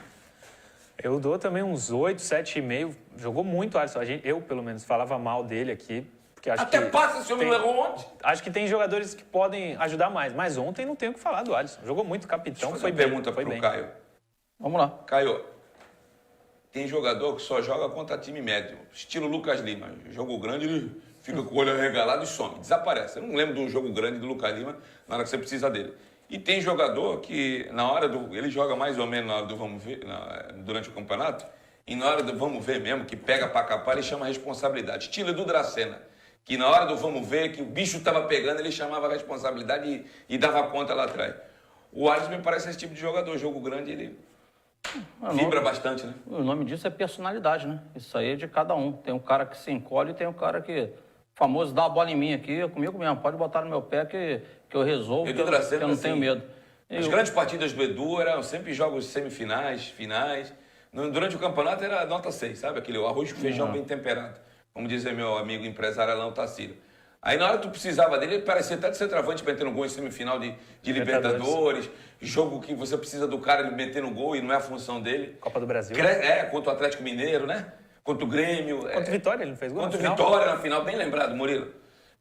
Eu dou também uns 8, 7,5. Jogou muito, Alisson. Eu, pelo menos, falava mal dele aqui. Porque acho Até que passa esse homem não errou ontem. Acho que tem jogadores que podem ajudar mais. Mas ontem não tenho o que falar do Alisson. Jogou muito, capitão, Deixa eu foi fazer bem. uma pergunta Foi pro bem. Caio. Vamos lá. Caio, tem jogador que só joga contra time médio. Estilo Lucas Lima. Jogo grande, ele fica com o olho arregalado e some. Desaparece. Eu não lembro de um jogo grande do Lucas Lima na hora que você precisa dele. E tem jogador que, na hora do... Ele joga mais ou menos na hora do vamos ver, durante o campeonato. E na hora do vamos ver mesmo, que pega pra capar, ele chama responsabilidade. Estilo Edu Dracena. Que na hora do vamos ver, que o bicho tava pegando, ele chamava a responsabilidade e dava conta lá atrás. O Alisson me parece esse tipo de jogador. Jogo grande, ele vibra bastante, né? O nome disso é personalidade, né? Isso aí é de cada um. Tem um cara que se encolhe e tem um cara que... famoso, dá a bola em mim aqui, comigo mesmo. Pode botar no meu pé que eu resolvo, que eu não tenho medo. As grandes partidas do Edu eram sempre jogos semifinais, finais. Durante o campeonato era nota 6, sabe? Aquele arroz com feijão bem temperado. Como dizia meu amigo empresário Alain Tassilo. Aí na hora que tu precisava dele, ele parecia até de centroavante metendo gol em semifinal de Libertadores. Jogo que você precisa do cara ele metendo gol e não é a função dele. Copa do Brasil. Contra o Atlético Mineiro, né? Contra o Grêmio. Contra o Vitória, ele não fez gol? Contra o Vitória na final, bem lembrado, Murilo.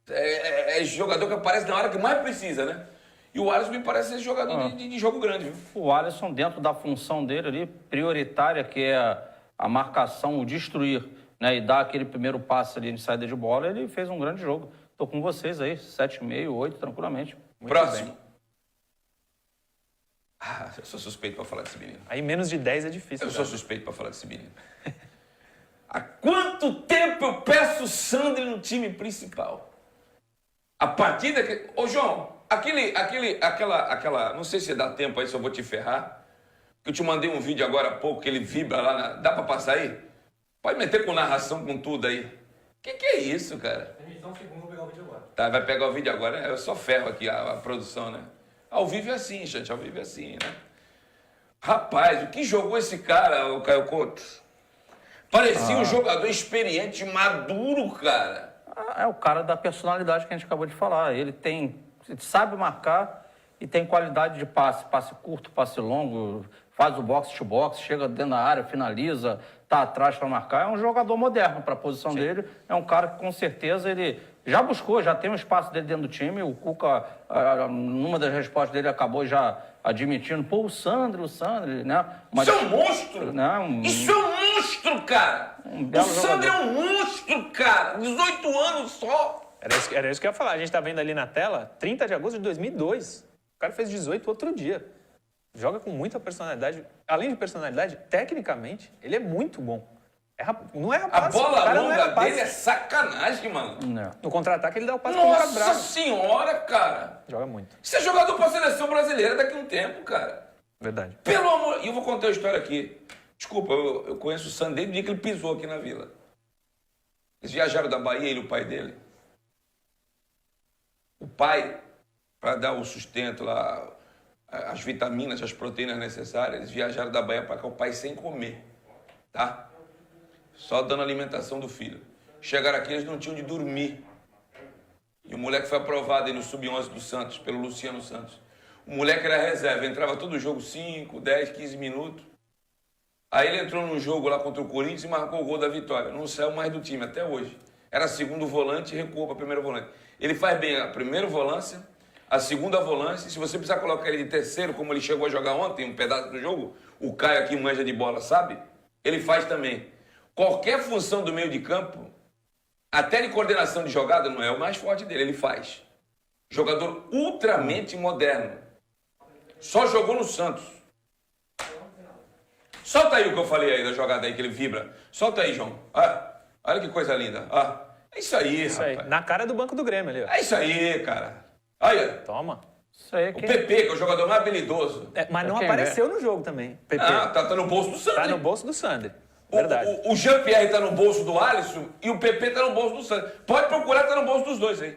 É jogador que aparece na hora que mais precisa, né? E o Alisson me parece ser jogador de jogo grande, viu? O Alisson, dentro da função dele ali, prioritária, que é a marcação, o destruir, né? E dar aquele primeiro passe ali de saída de bola, ele fez um grande jogo. Tô com vocês aí, 7,5, 8, tranquilamente. Muito Próximo. bem. Eu sou suspeito pra falar desse menino. Aí menos de 10 é difícil. Eu sou suspeito pra falar desse menino. Há quanto tempo eu peço o Sandri no time principal? A partida que... Ô, João, aquela... Não sei se dá tempo aí, se eu vou te ferrar. Que eu te mandei um vídeo agora há pouco, que ele vibra lá na... Dá pra passar aí? Pode meter com narração, com tudo aí. Que é isso, cara? Só um segundo, vou pegar o vídeo agora. Tá, vai pegar o vídeo agora. Eu só ferro aqui a produção, né? Ao vivo é assim, gente. Ao vivo é assim, né? Rapaz, o que jogou esse cara, o Caio Couto? Parecia um jogador experiente, maduro, cara. É o cara da personalidade que a gente acabou de falar. Ele sabe marcar e tem qualidade de passe. Passe curto, passe longo, faz o box-to-box, chega dentro da área, finaliza, tá atrás para marcar. É um jogador moderno para a posição dele. É um cara que com certeza ele já buscou, já tem um espaço dele dentro do time. O Cuca, numa das respostas dele, acabou já admitindo, pô, o Sandri, né? Isso é um monstro! Né? Isso é um monstro, cara! O Sandri é um monstro, cara! 18 anos só! Era isso que eu ia falar. A gente tá vendo ali na tela, 30 de agosto de 2002. O cara fez 18 outro dia. Joga com muita personalidade. Além de personalidade, tecnicamente, ele é muito bom. Não é rapaz. A bola longa dele é sacanagem, mano. Não. No contra-ataque, ele dá o passe pro Lucas Nossa Braga. senhora, cara! Joga muito. Isso é jogador pra seleção brasileira daqui a um tempo, cara. Verdade. Pelo amor... E eu vou contar a história aqui. Desculpa, eu conheço o Sandri desde o dia que ele pisou aqui na vila. Eles viajaram da Bahia, ele e o pai dele. O pai, para dar o sustento lá, as vitaminas, as proteínas necessárias, eles viajaram da Bahia para cá, o pai sem comer, tá? Só dando alimentação do filho. Chegaram aqui, eles não tinham de dormir. E o moleque foi aprovado aí no Sub-11 do Santos, pelo Luciano Santos. O moleque era reserva, entrava todo jogo 5, 10, 15 minutos. Aí ele entrou num jogo lá contra o Corinthians e marcou o gol da vitória. Não saiu mais do time até hoje. Era segundo volante e recuou para primeiro volante. Ele faz bem a primeira volância, a segunda volância. Se você precisar colocar ele de terceiro, como ele chegou a jogar ontem, um pedaço do jogo, o Caio aqui manja de bola, sabe? Ele faz também. Qualquer função do meio de campo, até de coordenação de jogada, não é o mais forte dele, ele faz. Jogador ultramente moderno. Só jogou no Santos. Solta aí o que eu falei aí da jogada aí, que ele vibra. Solta aí, João. Ah, olha que coisa linda. Ah, é isso aí, Isso aí. rapaz. Na cara do banco do Grêmio ali, ó. É isso aí, cara. Olha, Toma. Isso aí, o PP, que é o jogador mais habilidoso. Mas não Quem apareceu no jogo também. PP. Ah, tá no bolso do Sandro. Tá no bolso do Sandri. Verdade. O Jean-Pierre tá no bolso do Alisson e o PP tá no bolso do Sandro. Pode procurar, tá no bolso dos dois aí.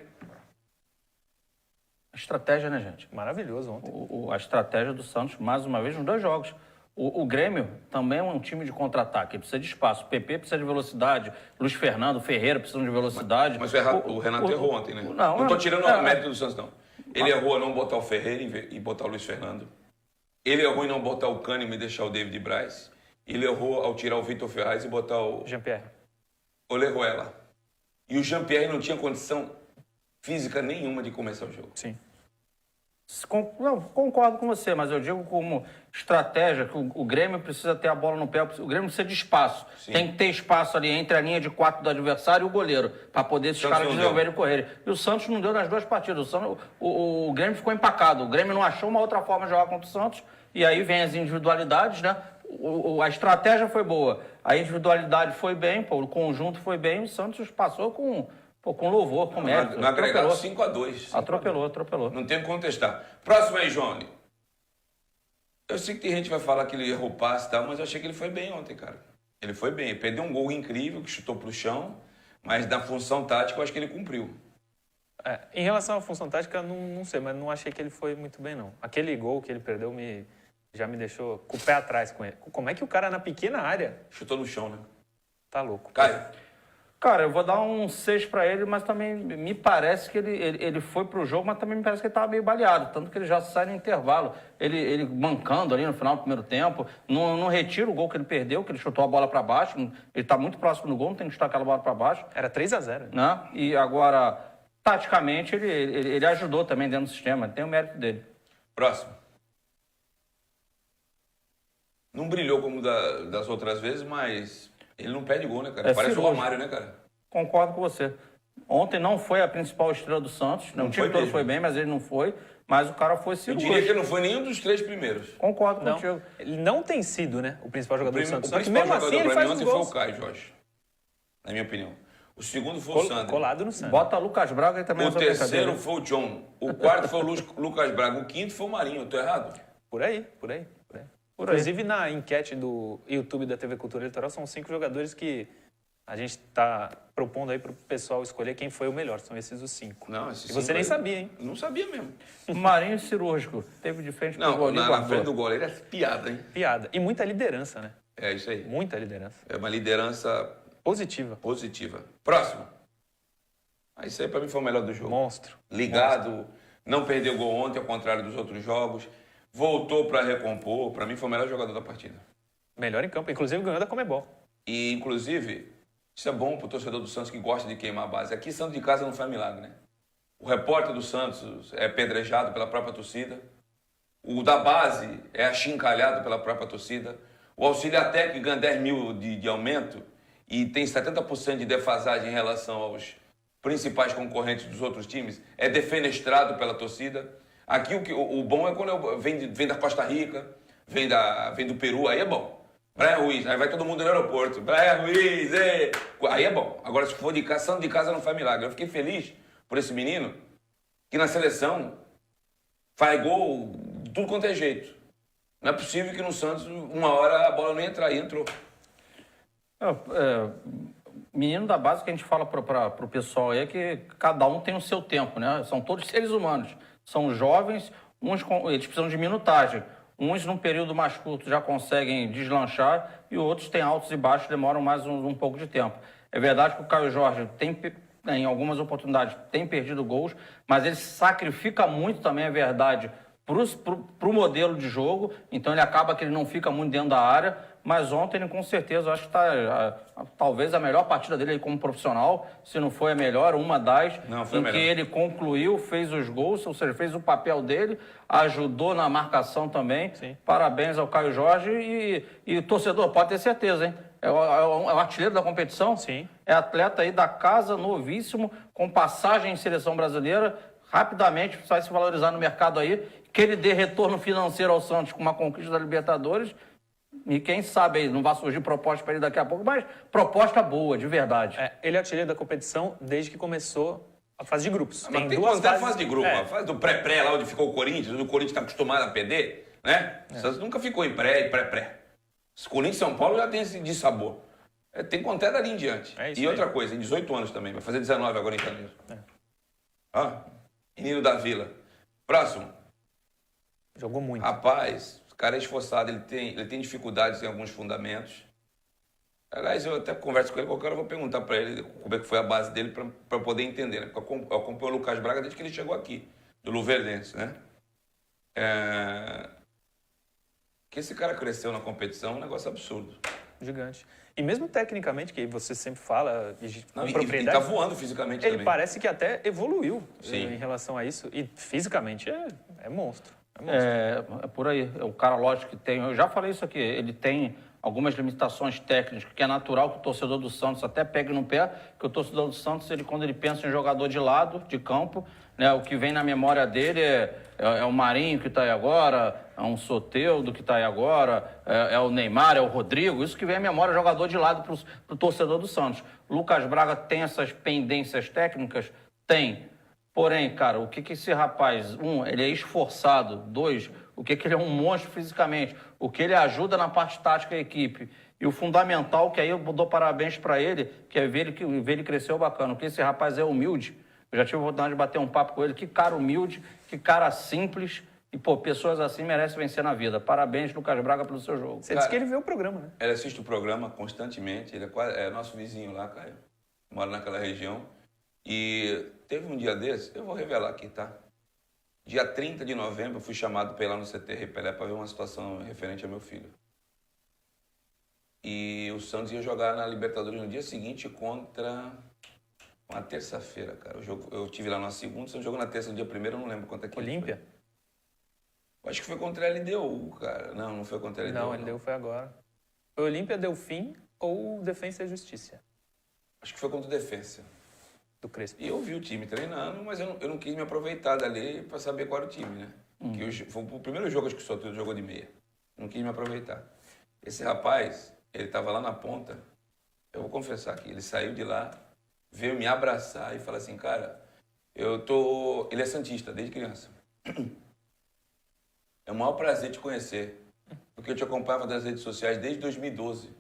Estratégia, né, gente? Maravilhoso ontem. A estratégia do Santos, mais uma vez, nos 2 jogos. O Grêmio também é um time de contra-ataque, ele precisa de espaço. O PP precisa de velocidade, Luiz Fernando, Ferreira precisam de velocidade. Mas o Renato errou ontem, né? Não, Não tô tirando o mérito do Santos, não. Ele errou a não botar o Ferreira e botar o Luiz Fernando. Ele errou em não botar o Kahneman e deixar o David Braz. Ele errou ao tirar o Vitor Ferraz e botar o Jean-Pierre. Orejuela. E o Jean-Pierre não tinha condição física nenhuma de começar o jogo. Sim. Não, concordo com você, mas eu digo como estratégia que o Grêmio precisa ter a bola no pé, o Grêmio precisa de espaço. Sim. Tem que ter espaço ali entre a linha de 4 do adversário e o goleiro, para poder esses Santos caras não desenvolverem e correrem. E o Santos não deu nas 2 partidas. O Grêmio ficou empacado. O Grêmio não achou uma outra forma de jogar contra o Santos. E aí vem as individualidades, né? A estratégia foi boa, a individualidade foi bem, o conjunto foi bem, o Santos passou com louvor, com mérito. No agregado 5-2. Atropelou. Não tem o que contestar. Próximo aí, João. Eu sei que tem gente que vai falar que ele errou passe e tal, mas eu achei que ele foi bem ontem, cara. Ele foi bem. Ele perdeu um gol incrível, que chutou pro chão, mas na função tática eu acho que ele cumpriu. Em relação à função tática, não sei, mas não achei que ele foi muito bem, não. Aquele gol que ele perdeu já me deixou com o pé atrás com ele. Como é que o cara na pequena área Chutou no chão, né? tá louco? Caio. Cara, eu vou dar um 6 pra ele, mas também me parece que ele foi pro jogo, mas também me parece que ele tava meio baleado, tanto que ele já sai no intervalo. Ele mancando ali no final do primeiro tempo, não retira o gol que ele perdeu, que ele chutou a bola pra baixo, ele tá muito próximo do gol, não tem que chutar aquela bola pra baixo. Era 3-0. Né? E agora, taticamente, ele ajudou também dentro do sistema, tem o mérito dele. Próximo. Não brilhou como das outras vezes, mas ele não perde gol, né, cara? Parece o Romário, né, cara? Concordo com você. Ontem não foi a principal estrela do Santos, o time todo foi bem, mas ele não foi. Mas o cara foi Eu cirúrgico. diria que ele não foi nenhum dos 3 primeiros. Concordo Não, contigo. ele não tem sido, né, o principal jogador do Santos. O Só que principal mesmo assim jogador ele pra mim faz os ontem foi gols. o Caio, Jorge. Na minha opinião. O segundo foi o Sandro. Colado no Sandro. Bota Lucas Braga aí também O nessa terceiro brincadeira. foi o John. O quarto foi o Lucas Braga. O quinto foi o Marinho. Eu tô errado? Por aí. Inclusive, na enquete do YouTube da TV Cultura Litoral, são 5 jogadores que a gente está propondo aí para o pessoal escolher quem foi o melhor. São esses os 5. Não, esses E você cinco nem aí- sabia, hein? Não sabia mesmo. Marinho cirúrgico. Teve de frente pro Não, goleiro. na frente do goleiro é piada, hein? Piada. E muita liderança, né? É isso aí. Muita liderança. É uma liderança Positiva. positiva. Próximo. Isso aí pra mim foi o melhor do jogo. Monstro. Ligado, não perdeu gol ontem, ao contrário dos outros jogos. Voltou pra recompor. Pra mim foi o melhor jogador da partida. Melhor em campo. Inclusive ganhou da Comebol. E, inclusive, isso é bom pro torcedor do Santos que gosta de queimar a base. Aqui, Santos de casa não faz milagre, né? O repórter do Santos é apedrejado pela própria torcida. O da base é achincalhado pela própria torcida. O auxiliar técnico ganha 10 mil de aumento e tem 70% de defasagem em relação aos principais concorrentes dos outros times. É defenestrado pela torcida. Aqui o bom é quando vem da Costa Rica, vem do Peru, aí é bom. Brian Ruiz, aí vai todo mundo no aeroporto. Brian Ruiz, aí é bom. Agora, se for de casa, santo de casa não faz milagre. Eu fiquei feliz por esse menino que na seleção faz gol de tudo quanto é jeito. Não é possível que no Santos, uma hora a bola não ia entrar, e entrou. Menino da base que a gente fala pro pessoal aí é que cada um tem o seu tempo, né? São todos seres humanos. São jovens, eles precisam de minutagem. Uns, num período mais curto, já conseguem deslanchar e outros têm altos e baixos, demoram mais um pouco de tempo. É verdade que o Caio Jorge em algumas oportunidades, tem perdido gols, mas ele sacrifica muito também, é verdade, pro modelo de jogo, então ele acaba que ele não fica muito dentro da área, mas ontem ele com certeza, eu acho que está talvez a melhor partida dele aí como profissional, se não foi a melhor, uma das, em que ele concluiu, fez os gols, ou seja, fez o papel dele, ajudou na marcação também. Sim. Parabéns ao Caio Jorge e o torcedor, pode ter certeza, hein? É o artilheiro da competição. Sim. É atleta aí da casa, novíssimo, com passagem em seleção brasileira, rapidamente vai se valorizar no mercado aí, que ele dê retorno financeiro ao Santos com uma conquista da Libertadores. E quem sabe aí, não vai surgir proposta para ele daqui a pouco, mas proposta boa, de verdade. Ele é artilheiro da competição desde que começou a fase de grupos. Mas tem duas fases de grupo. A fase do pré-pré, lá onde ficou o Corinthians, onde o Corinthians está acostumado a perder, né? O Santos nunca ficou em pré e pré-pré. O Corinthians e São Paulo já tem esse dissabor. Tem que contar dali em diante. E outra coisa, em 18 anos também, vai fazer 19 agora em janeiro. Menino da Vila. Próximo. Jogou muito. Rapaz, o cara é esforçado, ele tem dificuldades em alguns fundamentos. Aliás, eu até converso com ele, qualquer hora eu vou perguntar para ele como é que foi a base dele para poder entender, né? Porque eu acompanho o Lucas Braga desde que ele chegou aqui, do Luverdense, né? Que esse cara cresceu na competição é um negócio absurdo. Gigante. E mesmo tecnicamente, que você sempre fala com propriedade... Ele tá voando fisicamente ele também. Parece que até evoluiu Sim. em relação a isso. E fisicamente é monstro. É por aí. O cara, lógico que tem... Eu já falei isso aqui. Ele tem algumas limitações técnicas, que é natural que o torcedor do Santos até pegue no pé, que o torcedor do Santos, quando ele pensa em jogador de lado, de campo, né, o que vem na memória dele é o Marinho, que está aí agora, é um Soteldo, que está aí agora, é o Neymar, é o Rodrigo, isso que vem à memória, jogador de lado para o torcedor do Santos. O Lucas Braga tem essas pendências técnicas? Tem. Porém, cara, o que esse rapaz, ele é esforçado, 2, o que ele é um monstro fisicamente, o que ele ajuda na parte tática da equipe, e o fundamental, que aí eu dou parabéns para ele, que é ver ele crescer bacana, porque esse rapaz é humilde. Eu já tive a oportunidade de bater um papo com ele, que cara humilde, que cara simples, e, pô, pessoas assim merecem vencer na vida. Parabéns, Lucas Braga, pelo seu jogo. Você disse que ele vê o programa, né? Ele assiste o programa constantemente, ele é nosso vizinho lá, Caio, mora naquela região. E teve um dia desse, eu vou revelar aqui, tá? Dia 30 de novembro, eu fui chamado para ir lá no CT Repelé para ver uma situação referente ao meu filho. E o Santos ia jogar na Libertadores no dia seguinte contra... Uma terça-feira, cara. Eu tive lá na segunda, o Santos jogou na terça, no dia primeiro, eu não lembro quanto é que Olímpia? Acho que foi contra a LDU, cara. Não foi contra a LDU. Não, a LDU foi agora. Foi Olímpia, Delfim ou Defensa e Justiça? Acho que foi contra o Defensa. Do Crespo. E eu vi o time treinando, mas eu não quis me aproveitar dali para saber qual era o time, né? Foi o primeiro jogo, acho que o Soteldo jogou de meia. Não quis me aproveitar. Esse rapaz, ele estava lá na ponta. Eu vou confessar aqui, ele saiu de lá, veio me abraçar e falar assim, cara, ele é santista desde criança. É o maior prazer te conhecer, porque eu te acompanhava das redes sociais desde 2012.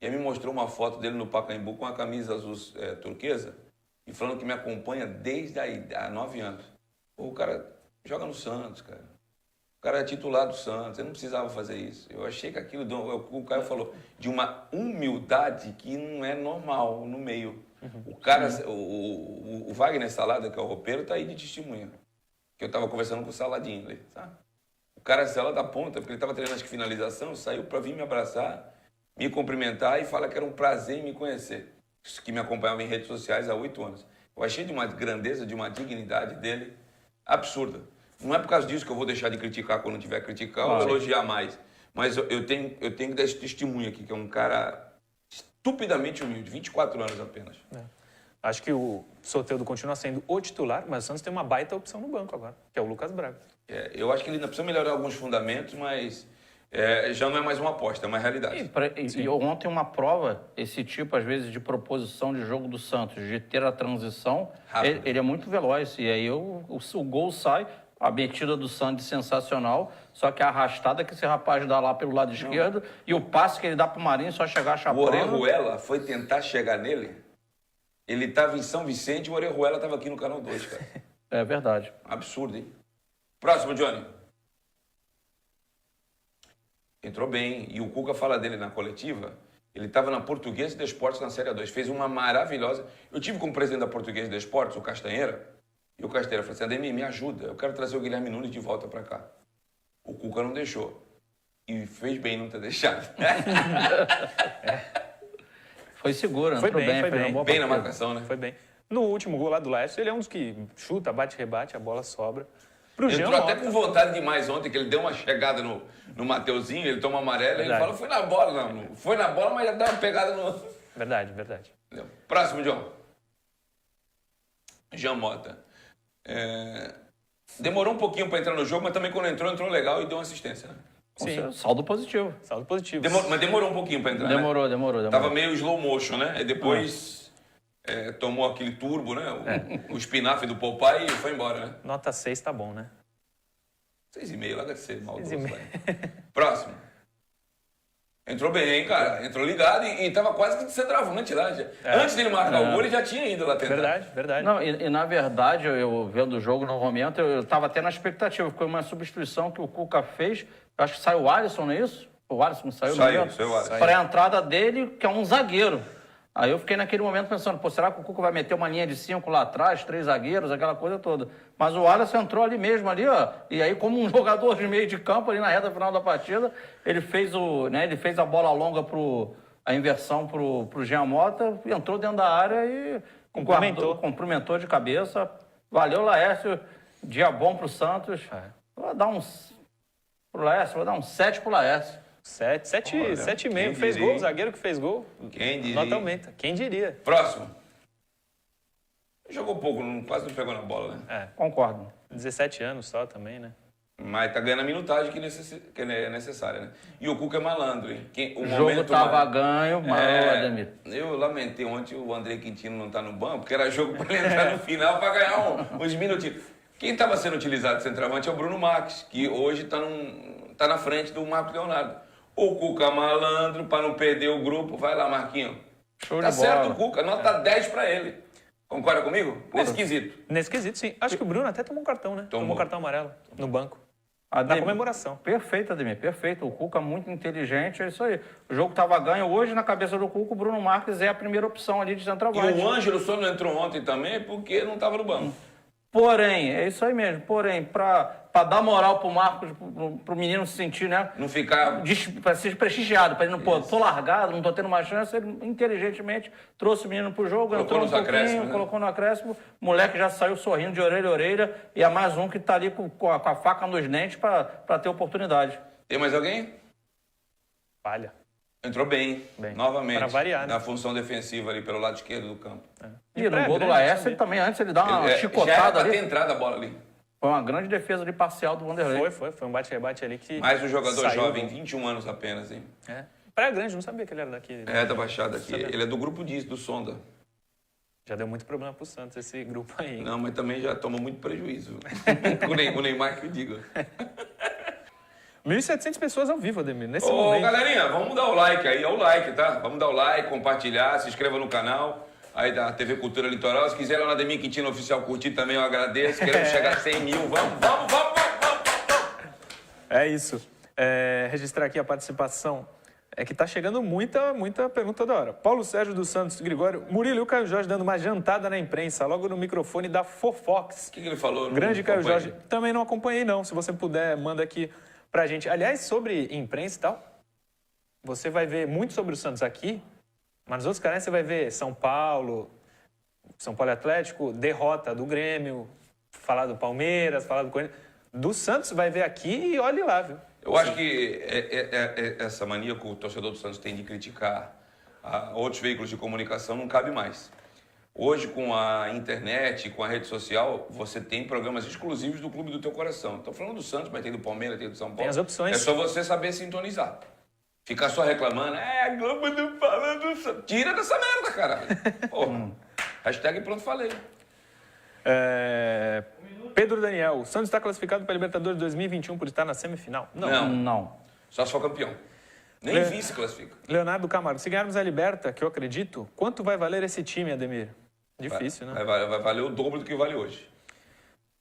E aí me mostrou uma foto dele no Pacaembu com a camisa azul turquesa e falando que me acompanha desde há 9 anos. Pô, o cara joga no Santos, cara. O cara é titular do Santos, eu não precisava fazer isso. Eu achei que aquilo, o Caio falou, de uma humildade que não é normal no meio. O cara, o Wagner Salada, que é o roupeiro, tá aí de testemunha. Que eu tava conversando com o Saladinho, sabe? O cara saiu lá da ponta, porque ele tava treinando acho que finalização, saiu para vir me abraçar, me cumprimentar e falar que era um prazer em me conhecer. Que me acompanhava em redes sociais há 8 anos. Eu achei de uma grandeza, de uma dignidade dele absurda. Não é por causa disso que eu vou deixar de criticar quando tiver que criticar ou elogiar mais. Mas eu tenho que dar esse testemunho aqui, que é um cara estupidamente humilde, 24 anos apenas. Acho que o Soteldo continua sendo o titular, mas o Santos tem uma baita opção no banco agora, que é o Lucas Braga. Eu acho que ele ainda precisa melhorar alguns fundamentos, mas já não é mais uma aposta, é uma realidade. E ontem uma prova, esse tipo, às vezes, de proposição de jogo do Santos, de ter a transição, ele é muito veloz. E aí o gol sai, a metida do Santos sensacional, só que a arrastada que esse rapaz dá lá pelo lado esquerdo e o passe que ele dá pro Marinho só chegar chapando. O Orejuela foi tentar chegar nele, ele estava em São Vicente e o Orejuela estava aqui no Canal 2, cara. É verdade. Absurdo, hein? Próximo, Johnny. Entrou bem. E o Cuca fala dele na coletiva. Ele estava na Portuguesa de Esportes na Série 2. Fez uma maravilhosa... Eu tive como presidente da Portuguesa de Esportes, o Castanheira. E o Castanheira falou assim, Ademir, me ajuda. Eu quero trazer o Guilherme Nunes de volta para cá. O Cuca não deixou. E fez bem não ter deixado. Foi seguro, Foi entrou bem, bem, foi fez uma bem. boa Bem na partida. marcação, né? Foi bem. No último gol lá do Laércio, ele é um dos que chuta, bate, rebate, a bola sobra. Pro Jean Entrou até Mota, com vontade demais ontem, que ele deu uma chegada no Mateuzinho, ele toma amarelo, e ele Verdade. fala, foi na bola. Não, foi na bola, mas já deu uma pegada no... Verdade, verdade. Entendeu? Próximo, John. Jean Mota. Demorou um pouquinho para entrar no jogo, mas também quando entrou legal e deu uma assistência. Né? Sim, Saldo positivo. saldo positivo. Mas demorou um pouquinho para entrar, né? Demorou. Tava meio slow motion, né? E depois tomou aquele turbo, né? O espinafre do Popeye e foi embora, né? Nota 6 tá bom, né? 6,5, larga de ser maldoso, 6,5. vai. Próximo. Entrou bem, cara. Entrou ligado e tava quase que de centroavante lá. Já. Antes dele marcar o gol, ele já tinha ido lá tentar. Verdade, verdade. Não, e na verdade, eu vendo o jogo no momento, eu estava até na expectativa. Foi uma substituição que o Cuca fez. Eu acho que saiu o Alisson, não é isso? O Alisson saiu no momento? Saiu o Alisson. Para a entrada dele, que é um zagueiro. Aí eu fiquei naquele momento pensando, pô, será que o Cuca vai meter uma linha de 5 lá atrás, 3 zagueiros, aquela coisa toda. Mas o Alisson entrou ali mesmo, ali, ó. E aí, como um jogador de meio de campo, ali na reta final da partida, ele fez a bola longa a inversão pro Jean Mota, entrou dentro da área e cumprimentou de cabeça. Valeu, Laércio. Dia bom pro Santos. Vou dar pro Laércio, vou dar um 7 pro Laércio. 7,5. Fez diria? gol, o zagueiro que fez gol. Quem diria? Nota aumenta. Quem diria? Próximo. Jogou pouco, quase não pegou na bola, né? Concordo. 17 anos só também, né? Mas tá ganhando a minutagem que é necessária, né? E o Cuca é malandro, hein? O jogo tava ganho, mas Ademir. Eu lamentei ontem o André Quintino não tá no banco, porque era jogo para ele entrar no final para ganhar uns minutinhos. Quem estava sendo utilizado de centroavante é o Bruno Marques, que hoje tá na frente do Marcos Leonardo. O Cuca malandro, para não perder o grupo, vai lá, Marquinho. Show de Tá certo bola. o Cuca, nota 10 para ele. Concorda comigo? Nesse quesito. Nesse quesito, sim. Acho que o Bruno até tomou um cartão, né? Tomou cartão amarelo no banco. Na Ademir, comemoração. Perfeito, Ademir, perfeito. O Cuca muito inteligente, é isso aí. O jogo estava ganho hoje, na cabeça do Cuca, o Bruno Marques é a primeira opção ali de E centroavante. o Ângelo só não entrou ontem também porque não estava no banco. Porém, é isso aí mesmo, porém, para dar moral pro Marcos, pro menino se sentir, né? Não ficar... Para ser prestigiado, para ele não, pô, tô largado, não tô tendo uma chance, ele inteligentemente trouxe o menino pro jogo, Colocou entrou um nos pouquinho, acréscimos, né? colocou no acréscimo, o moleque já saiu sorrindo de orelha a orelha, e é mais um que tá ali com a faca nos dentes para ter oportunidade. Tem mais alguém? Falha. Entrou bem, novamente. Pra variar, né? Na função defensiva ali pelo lado esquerdo do campo. E no gol do Laércio, ele também, antes ele dá uma Já era chicotada pra ter ali. entrado a bola ali. Foi uma grande defesa ali parcial do Vanderlei. Foi um bate-rebate ali que. Mais um jogador saiu jovem, do gol. 21 anos apenas, hein? Praia Grande, não sabia que ele era daqui. Da Baixada aqui. Ele é do grupo disso, do Sonda. Já deu muito problema pro Santos esse grupo aí. Não, mas também já tomou muito prejuízo. O Neymar que eu digo. 1.700 pessoas ao vivo, Ademir, nesse Ô, momento. galerinha, vamos dar o like aí. É o like, tá? Vamos dar o like, compartilhar, se inscreva no canal. Aí da TV Cultura Litoral. Se quiser lá na Ademir Quintino Oficial curtir também, eu agradeço. Queremos chegar a 100 mil. Vamos. É isso. Registrar aqui a participação. É que tá chegando muita pergunta da hora. Paulo Sérgio dos Santos, Gregório, Murilo e o Caio Jorge dando uma jantada na imprensa, logo no microfone da Fofox. O que ele falou? Grande Caio Jorge. Também não acompanhei, não. Se você puder, manda aqui pra gente. Aliás, sobre imprensa e tal, você vai ver muito sobre o Santos aqui, mas nos outros canais você vai ver São Paulo e Atlético, derrota do Grêmio, falar do Palmeiras, falar do Corinthians. Do Santos vai ver aqui e olhe lá, viu? Eu acho que essa mania que o torcedor do Santos tem de criticar outros veículos de comunicação não cabe mais. Hoje, com a internet, com a rede social, você tem programas exclusivos do clube do teu coração. Estou falando do Santos, mas tem do Palmeiras, tem do São Paulo. Tem as opções. É só você saber sintonizar. Ficar só reclamando, a Globo não fala do Santos. Tira dessa merda, caralho. Porra. Hashtag pronto, falei. Pedro Daniel, o Santos está classificado para a Libertadores 2021 por estar na semifinal? Não. Só se for campeão. Nem vice classifica. Leonardo Camargo, se ganharmos a Liberta, que eu acredito, quanto vai valer esse time, Ademir? Difícil, né? Vai valer o dobro do que vale hoje.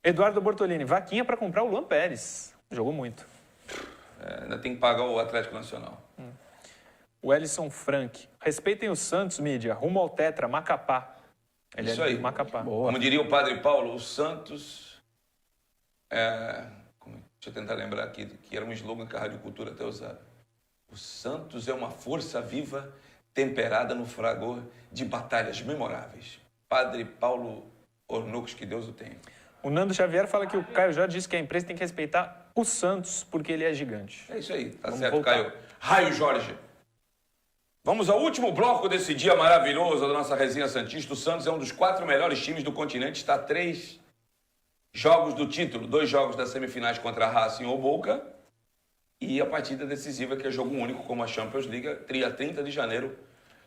Eduardo Bortolini, vaquinha para comprar o Luan Pérez. Jogou muito. Ainda tem que pagar o Atlético Nacional. O Ellison Frank, respeitem o Santos, mídia, rumo ao Tetra, Macapá. Ele Isso é de aí. Macapá. Como diria o Padre Paulo, o Santos Deixa eu tentar lembrar aqui, que era um slogan que a Rádio Cultura até usava. O Santos é uma força viva temperada no fragor de batalhas memoráveis. Padre Paulo Ornux, que Deus o tenha. O Nando Xavier fala que o Caio Jorge disse que a empresa tem que respeitar o Santos porque ele é gigante. É isso aí, tá Vamos certo, voltar. Caio. Raio Jorge. Vamos ao último bloco desse dia maravilhoso da nossa resenha santista. O Santos é um dos 4 melhores times do continente, está a 3 jogos do título, 2 jogos das semifinais contra a Racing ou Boca e a partida decisiva, que é jogo único como a Champions League, dia 30 de janeiro,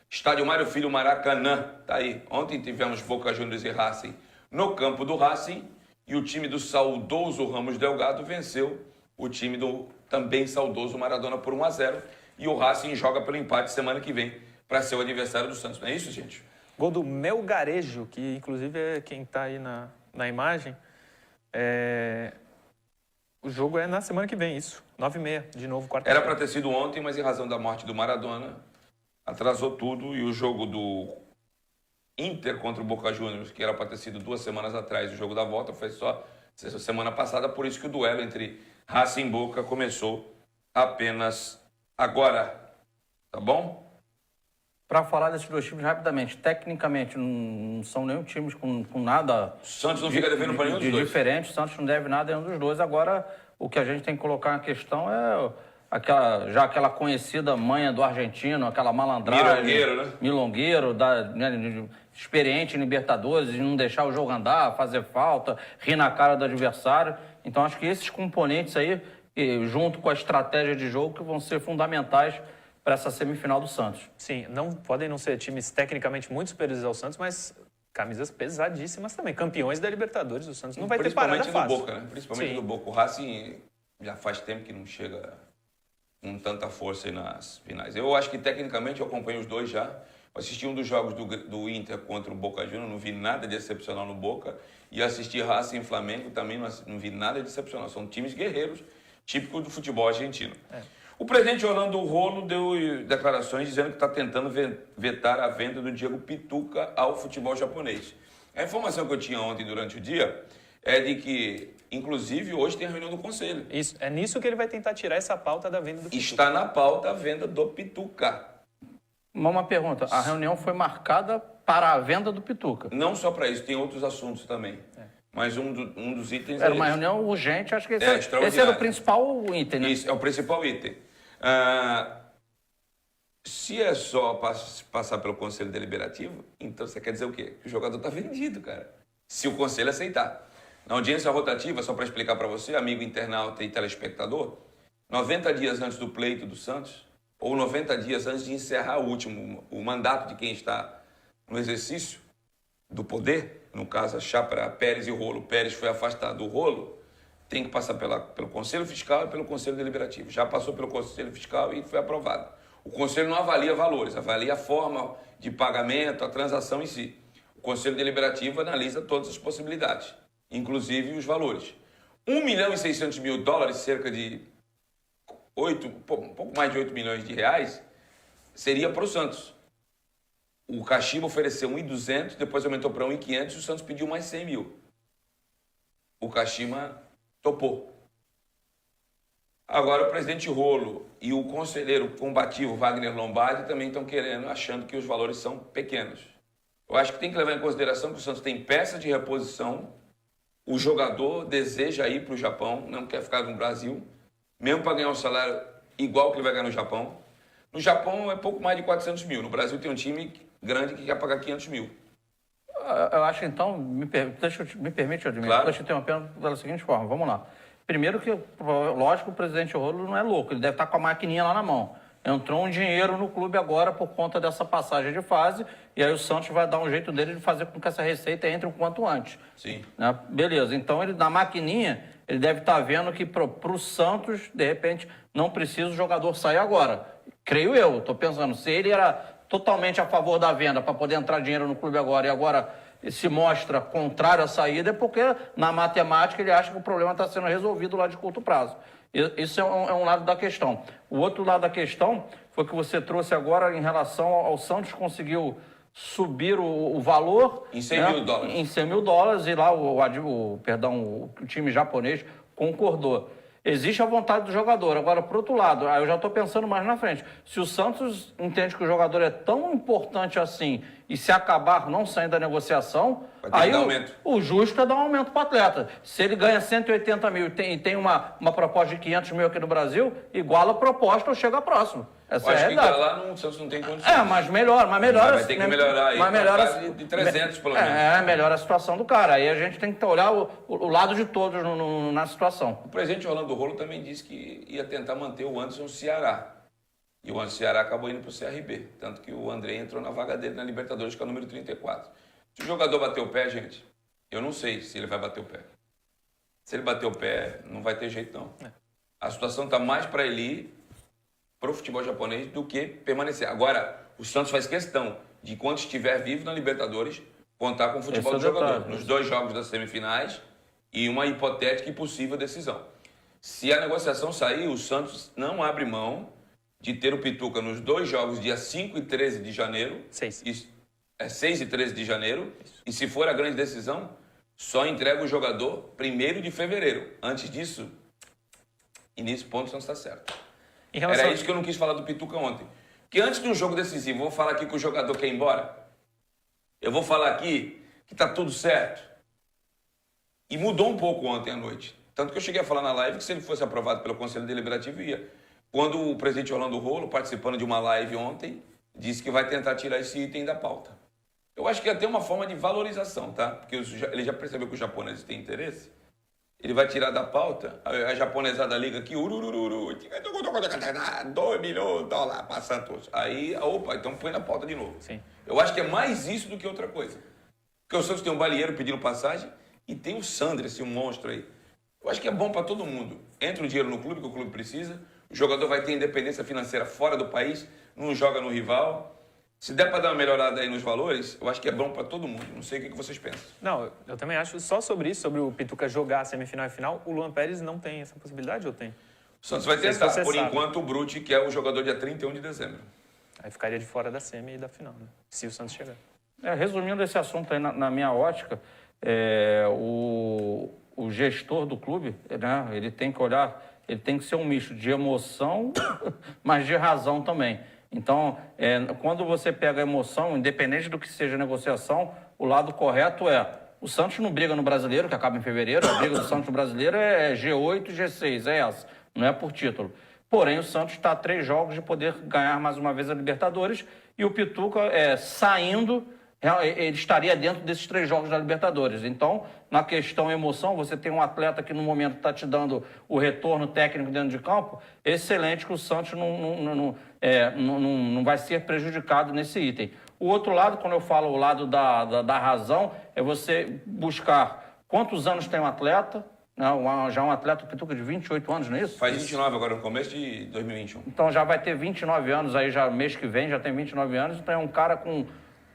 estádio Mário Filho, Maracanã. Tá aí. Ontem tivemos Boca Juniors e Racing no campo do Racing e o time do saudoso Ramos Delgado venceu o time do também saudoso Maradona por 1-0 e o Racing joga pelo empate semana que vem para ser o adversário do Santos. Não é isso, gente? Gol do Melgarejo, que inclusive é quem está aí na imagem. O jogo é na semana que vem, isso. 9h30, de novo, quarta-feira. Era para ter sido ontem, mas em razão da morte do Maradona, atrasou tudo e o jogo do Inter contra o Boca Juniors, que era para ter sido 2 semanas atrás, o jogo da volta, foi só semana passada, por isso que o duelo entre Racing e Boca começou apenas agora. Tá bom? Para falar desses 2 times rapidamente, tecnicamente não são nenhum times com nada O Santos não fica devendo para nenhum dos dois. diferente, o Santos não deve nada a nenhum dos dois. Agora, o que a gente tem que colocar na questão é aquela conhecida manha do argentino, aquela malandragem. Milongueiro, né? Milongueiro, experiente em Libertadores, de não deixar o jogo andar, fazer falta, rir na cara do adversário. Então, acho que esses componentes aí, junto com a estratégia de jogo, que vão ser fundamentais para essa semifinal do Santos. Sim, podem não ser times tecnicamente muito superiores ao Santos, mas camisas pesadíssimas também. Campeões da Libertadores, o Santos não vai ter parada fácil. Principalmente do Boca, né? Principalmente Sim. do Boca. O Racing já faz tempo que não chega com tanta força aí nas finais. Eu acho que tecnicamente eu acompanho os dois já. Eu assisti um dos jogos do Inter contra o Boca Juniors, não vi nada de excepcional no Boca. E assisti Racing e Flamengo, também não vi nada de excepcional. São times guerreiros, típicos do futebol argentino. O presidente Orlando Rolo deu declarações dizendo que está tentando vetar a venda do Diego Pituca ao futebol japonês. A informação que eu tinha ontem durante o dia é de que, inclusive, hoje tem a reunião do conselho. Isso, é nisso que ele vai tentar tirar essa pauta da venda do Pituca. Está na pauta a venda do Pituca. Uma pergunta, a reunião foi marcada para a venda do Pituca? Não só para isso, tem outros assuntos também. Mas um dos itens Era é uma esse. reunião urgente, acho que esse extraordinário. era o principal item, né? Isso, é o principal item. Se é só passar pelo Conselho Deliberativo, então você quer dizer o quê? Que o jogador está vendido, cara. Se o Conselho aceitar. Na audiência rotativa, só para explicar para você, amigo internauta e telespectador, 90 dias antes do pleito do Santos, ou 90 dias antes de encerrar o mandato de quem está no exercício do poder, no caso a chapa Pérez e Rolo, Pérez foi afastado do Rolo, tem que passar pelo Conselho Fiscal e pelo Conselho Deliberativo. Já passou pelo Conselho Fiscal e foi aprovado. O Conselho não avalia valores, avalia a forma de pagamento, a transação em si. O Conselho Deliberativo analisa todas as possibilidades, inclusive os valores. $1.600.000, cerca de um pouco mais de 8 milhões de reais, seria para o Santos. O Kashima ofereceu 1.200, depois aumentou para 1.500 e o Santos pediu mais 100 mil. O Kashima topou. Agora o presidente Rolo e o conselheiro combativo Wagner Lombardi também estão querendo, achando que os valores são pequenos. Eu acho que tem que levar em consideração que o Santos tem peça de reposição, o jogador deseja ir para o Japão, não quer ficar no Brasil, mesmo para ganhar um salário igual que ele vai ganhar no Japão. No Japão é pouco mais de 400 mil, no Brasil tem um time grande que quer pagar 500 mil. Eu acho, então, me permite, Ademir, Claro. deixa eu interrompendo pela seguinte forma, vamos lá. Primeiro que, lógico, o presidente Rolo não é louco, ele deve estar com a maquininha lá na mão. Entrou um dinheiro no clube agora por conta dessa passagem de fase, e aí o Santos vai dar um jeito dele de fazer com que essa receita entre o quanto antes. Sim. Né? Beleza, então ele na maquininha, ele deve estar vendo que para o Santos, de repente, não precisa o jogador sair agora. Creio eu, estou pensando, se ele era totalmente a favor da venda para poder entrar dinheiro no clube agora e agora se mostra contrário à saída, é porque na matemática ele acha que o problema está sendo resolvido lá de curto prazo. Isso é um lado da questão. O outro lado da questão foi que você trouxe agora em relação ao Santos, conseguiu subir o valor... Em 100 mil dólares. Em 100 mil dólares, e lá o time japonês concordou. Existe a vontade do jogador. Agora, por outro lado, aí eu já estou pensando mais na frente. Se o Santos entende que o jogador é tão importante assim e se acabar não saindo da negociação, Vai ter que aí dar aumento. o justo é dar um aumento para o atleta. Se ele ganha 180 mil e tem uma proposta de 500 mil aqui no Brasil, iguala a proposta ou chega próximo. Essa Eu é a acho que realidade. lá no Santos não tem condições. Mas melhora. Vai ter que melhorar aí, Mas melhora de 300 pelo menos. melhora a situação do cara. Aí a gente tem que olhar o lado de todos na situação. O presidente Orlando Rolo também disse que ia tentar manter o Anderson Ceará. E o Anderson Ceará acabou indo para o CRB. Tanto que o André entrou na vaga dele na Libertadores, que é o número 34. Se o jogador bater o pé, gente, eu não sei se ele vai bater o pé. Se ele bater o pé, não vai ter jeito, não. A situação está mais para ele ir para o futebol japonês do que permanecer. Agora, o Santos faz questão de, quando estiver vivo na Libertadores, contar com o futebol do jogador. Nos 2 jogos das semifinais e uma hipotética e possível decisão. Se a negociação sair, o Santos não abre mão de ter o Pituca nos 2 jogos, dia 5 e 13 de janeiro. 6. 6 e 13 de janeiro. Isso. E se for a grande decisão, só entrega o jogador 1º de fevereiro. Antes disso, e nesse ponto o Santos está certo. Era isso que eu não quis falar do Pituca ontem. Porque antes de um jogo decisivo, eu vou falar aqui que o jogador quer ir embora. Eu vou falar aqui que está tudo certo. E mudou um pouco ontem à noite. Tanto que eu cheguei a falar na live que, se ele fosse aprovado pelo Conselho Deliberativo, ia. Quando o presidente Orlando Rolo, participando de uma live ontem, disse que vai tentar tirar esse item da pauta. Eu acho que ia ter uma forma de valorização, tá? Porque ele já percebeu que os japoneses têm interesse. Ele vai tirar da pauta, a japonesada liga aqui, 2 milhões de dólares para Santos. Aí, opa, então põe na pauta de novo. Sim. Eu acho que é mais isso do que outra coisa. Porque o Santos tem um balieiro pedindo passagem e tem o Sandro, esse monstro aí. Eu acho que é bom para todo mundo. Entra o dinheiro no clube, que o clube precisa. O jogador vai ter independência financeira fora do país, não joga no rival. Se der para dar uma melhorada aí nos valores, eu acho que é bom para todo mundo. Não sei o que vocês pensam. Não, eu também acho. Só sobre isso, sobre o Pituca jogar a semifinal e final, o Luan Pérez não tem essa possibilidade ou tem? O Santos vai tentar. Por enquanto, o Brute, que é o jogador dia 31 de dezembro. Aí ficaria de fora da semi e da final, né? Se o Santos chegar. Resumindo esse assunto aí na minha ótica, o gestor do clube, né, ele tem que olhar, ele tem que ser um misto de emoção, mas de razão também. Então, quando você pega a emoção, independente do que seja a negociação, o lado correto o Santos não briga no Brasileiro, que acaba em fevereiro, a briga do Santos no Brasileiro é G8 e G6, é essa, não é por título. Porém, o Santos está a 3 jogos de poder ganhar mais uma vez a Libertadores e o Pituca, saindo, ele estaria dentro desses 3 jogos da Libertadores. Então, na questão emoção, você tem um atleta que no momento está te dando o retorno técnico dentro de campo, excelente, que o Santos não vai ser prejudicado nesse item. O outro lado, quando eu falo o lado da razão, é você buscar quantos anos tem um atleta, né? Já um atleta Pituca de 28 anos, não é isso? Faz 29 agora, no começo de 2021. Então já vai ter 29 anos, aí já mês que vem já tem 29 anos, então é um cara com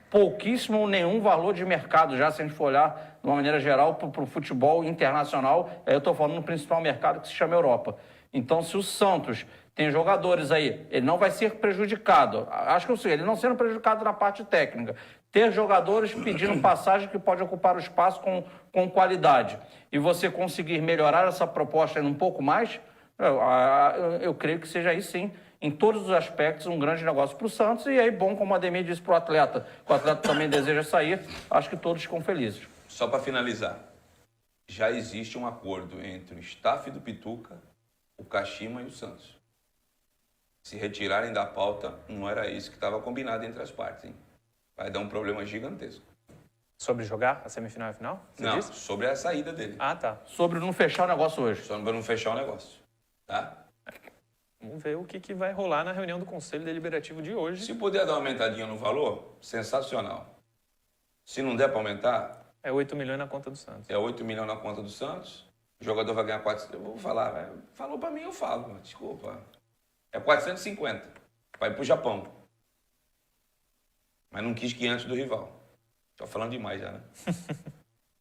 pouquíssimo ou nenhum valor de mercado já, se a gente for olhar de uma maneira geral para o futebol internacional, eu estou falando no principal mercado que se chama Europa. Então, se o Santos tem jogadores aí, ele não vai ser prejudicado, acho que ele não sendo prejudicado na parte técnica, ter jogadores pedindo passagem que pode ocupar o espaço com qualidade, e você conseguir melhorar essa proposta um pouco mais, eu creio que seja aí sim, em todos os aspectos, um grande negócio para o Santos. E aí, bom, como o Ademir disse para o atleta, que o atleta também deseja sair, acho que todos ficam felizes. Só para finalizar, já existe um acordo entre o staff do Pituca, o Kashima e o Santos. Se retirarem da pauta, não era isso que estava combinado entre as partes, hein? Vai dar um problema gigantesco. Sobre jogar a semifinal e a final? Não, disse? Sobre a saída dele. Ah, tá. Sobre não fechar o negócio hoje. Só para não fechar o negócio, tá? Vamos ver o que vai rolar na reunião do Conselho Deliberativo de hoje. Se puder dar uma aumentadinha no valor, sensacional. Se não der para aumentar... É 8 milhões na conta do Santos. É 8 milhões na conta do Santos. O jogador vai ganhar 400... Eu vou falar, falou para mim, eu falo. Desculpa. É 450. Vai pro Japão. Mas não quis 500 do rival. Tô falando demais já, né?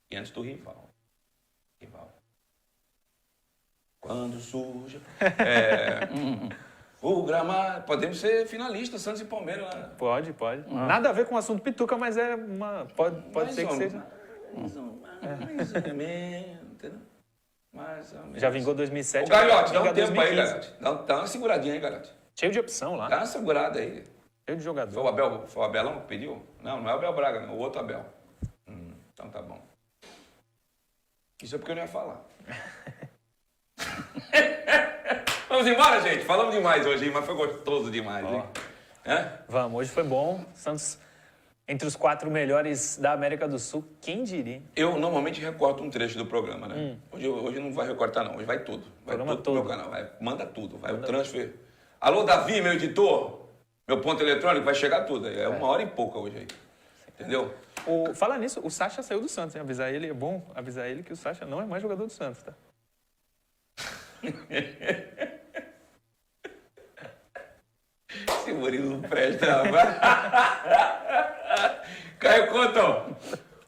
500 do rival. Quando surge... o gramado... Podemos ser finalistas, Santos e Palmeiras lá. Pode. Nada a ver com o assunto Pituca, mas é uma... Pode ser que seja. Mais ou menos, entendeu? Mais ou menos. Já vingou 2007. Ô, Galhote, dá vinga um tempo aí, 2015. Galhote. Dá uma seguradinha aí, Galhote. Cheio de opção lá. Dá uma segurada aí. Cheio de jogador. Foi o Abelão que pediu? Não, não é o Abel Braga, não. O outro Abel. Então tá bom. Isso é porque eu não ia falar. Vamos embora, gente. Falamos demais hoje, hein? Mas foi gostoso demais, hein? Vamos, hoje foi bom. Santos entre os 4 melhores da América do Sul. Quem diria? Eu normalmente recorto um trecho do programa, né? Hoje não vai recortar, não. Hoje vai tudo. Vai Programa tudo pro meu todo. canal. Manda tudo. Vai o transfer. Alô, Davi, meu editor. Meu ponto eletrônico, vai chegar tudo. É 1h e pouca hoje aí. Entendeu? Fala nisso, o Sacha saiu do Santos, hein? Avisar ele, é bom avisar ele que o Sacha não é mais jogador do Santos, tá? Esse Murilo não presta, rapaz. Caio Couto,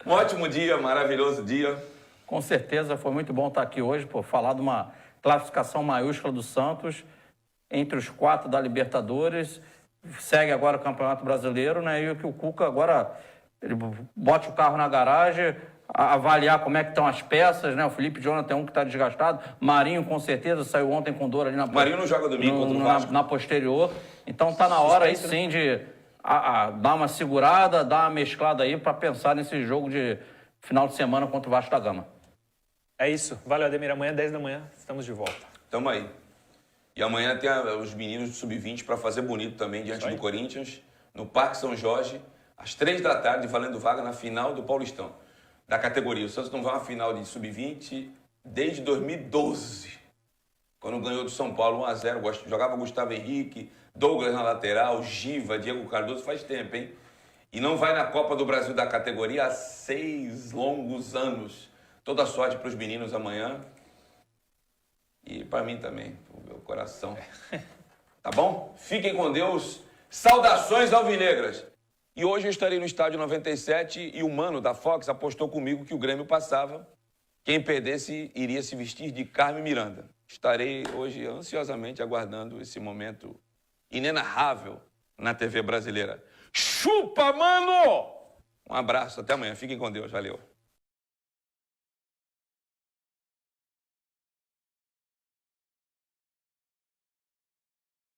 um ótimo dia, maravilhoso dia. Com certeza, foi muito bom estar aqui hoje, falar de uma classificação maiúscula do Santos entre os 4 da Libertadores. Segue agora o Campeonato Brasileiro, né? E que o Cuca agora ele bote o carro na garagem, avaliar como é que estão as peças, né? O Felipe Jonathan é um que está desgastado. Marinho, com certeza, saiu ontem com dor ali na Marinho não joga domingo contra o Vasco. na posterior. Então tá na hora aí sim de dar uma segurada, dar uma mesclada aí para pensar nesse jogo de final de semana contra o Vasco da Gama. É isso. Valeu, Ademir. Amanhã, 10 da manhã, estamos de volta. Tamo aí. E amanhã tem os meninos do Sub-20 para fazer bonito também diante do Corinthians, no Parque São Jorge, às 3 da tarde, valendo vaga na final do Paulistão, da categoria. O Santos não vai a uma final de Sub-20 desde 2012, quando ganhou do São Paulo 1-0. Jogava Gustavo Henrique, Douglas na lateral, Giva, Diego Cardoso, faz tempo, hein? E não vai na Copa do Brasil da categoria há 6 longos anos. Toda sorte para os meninos amanhã. E para mim também, pro meu coração. Tá bom? Fiquem com Deus. Saudações alvinegras. E hoje eu estarei no Estádio 97 e o Mano da Fox apostou comigo que o Grêmio passava. Quem perdesse iria se vestir de Carmen Miranda. Estarei hoje ansiosamente aguardando esse momento inenarrável na TV brasileira. Chupa, mano! Um abraço, até amanhã. Fiquem com Deus. Valeu.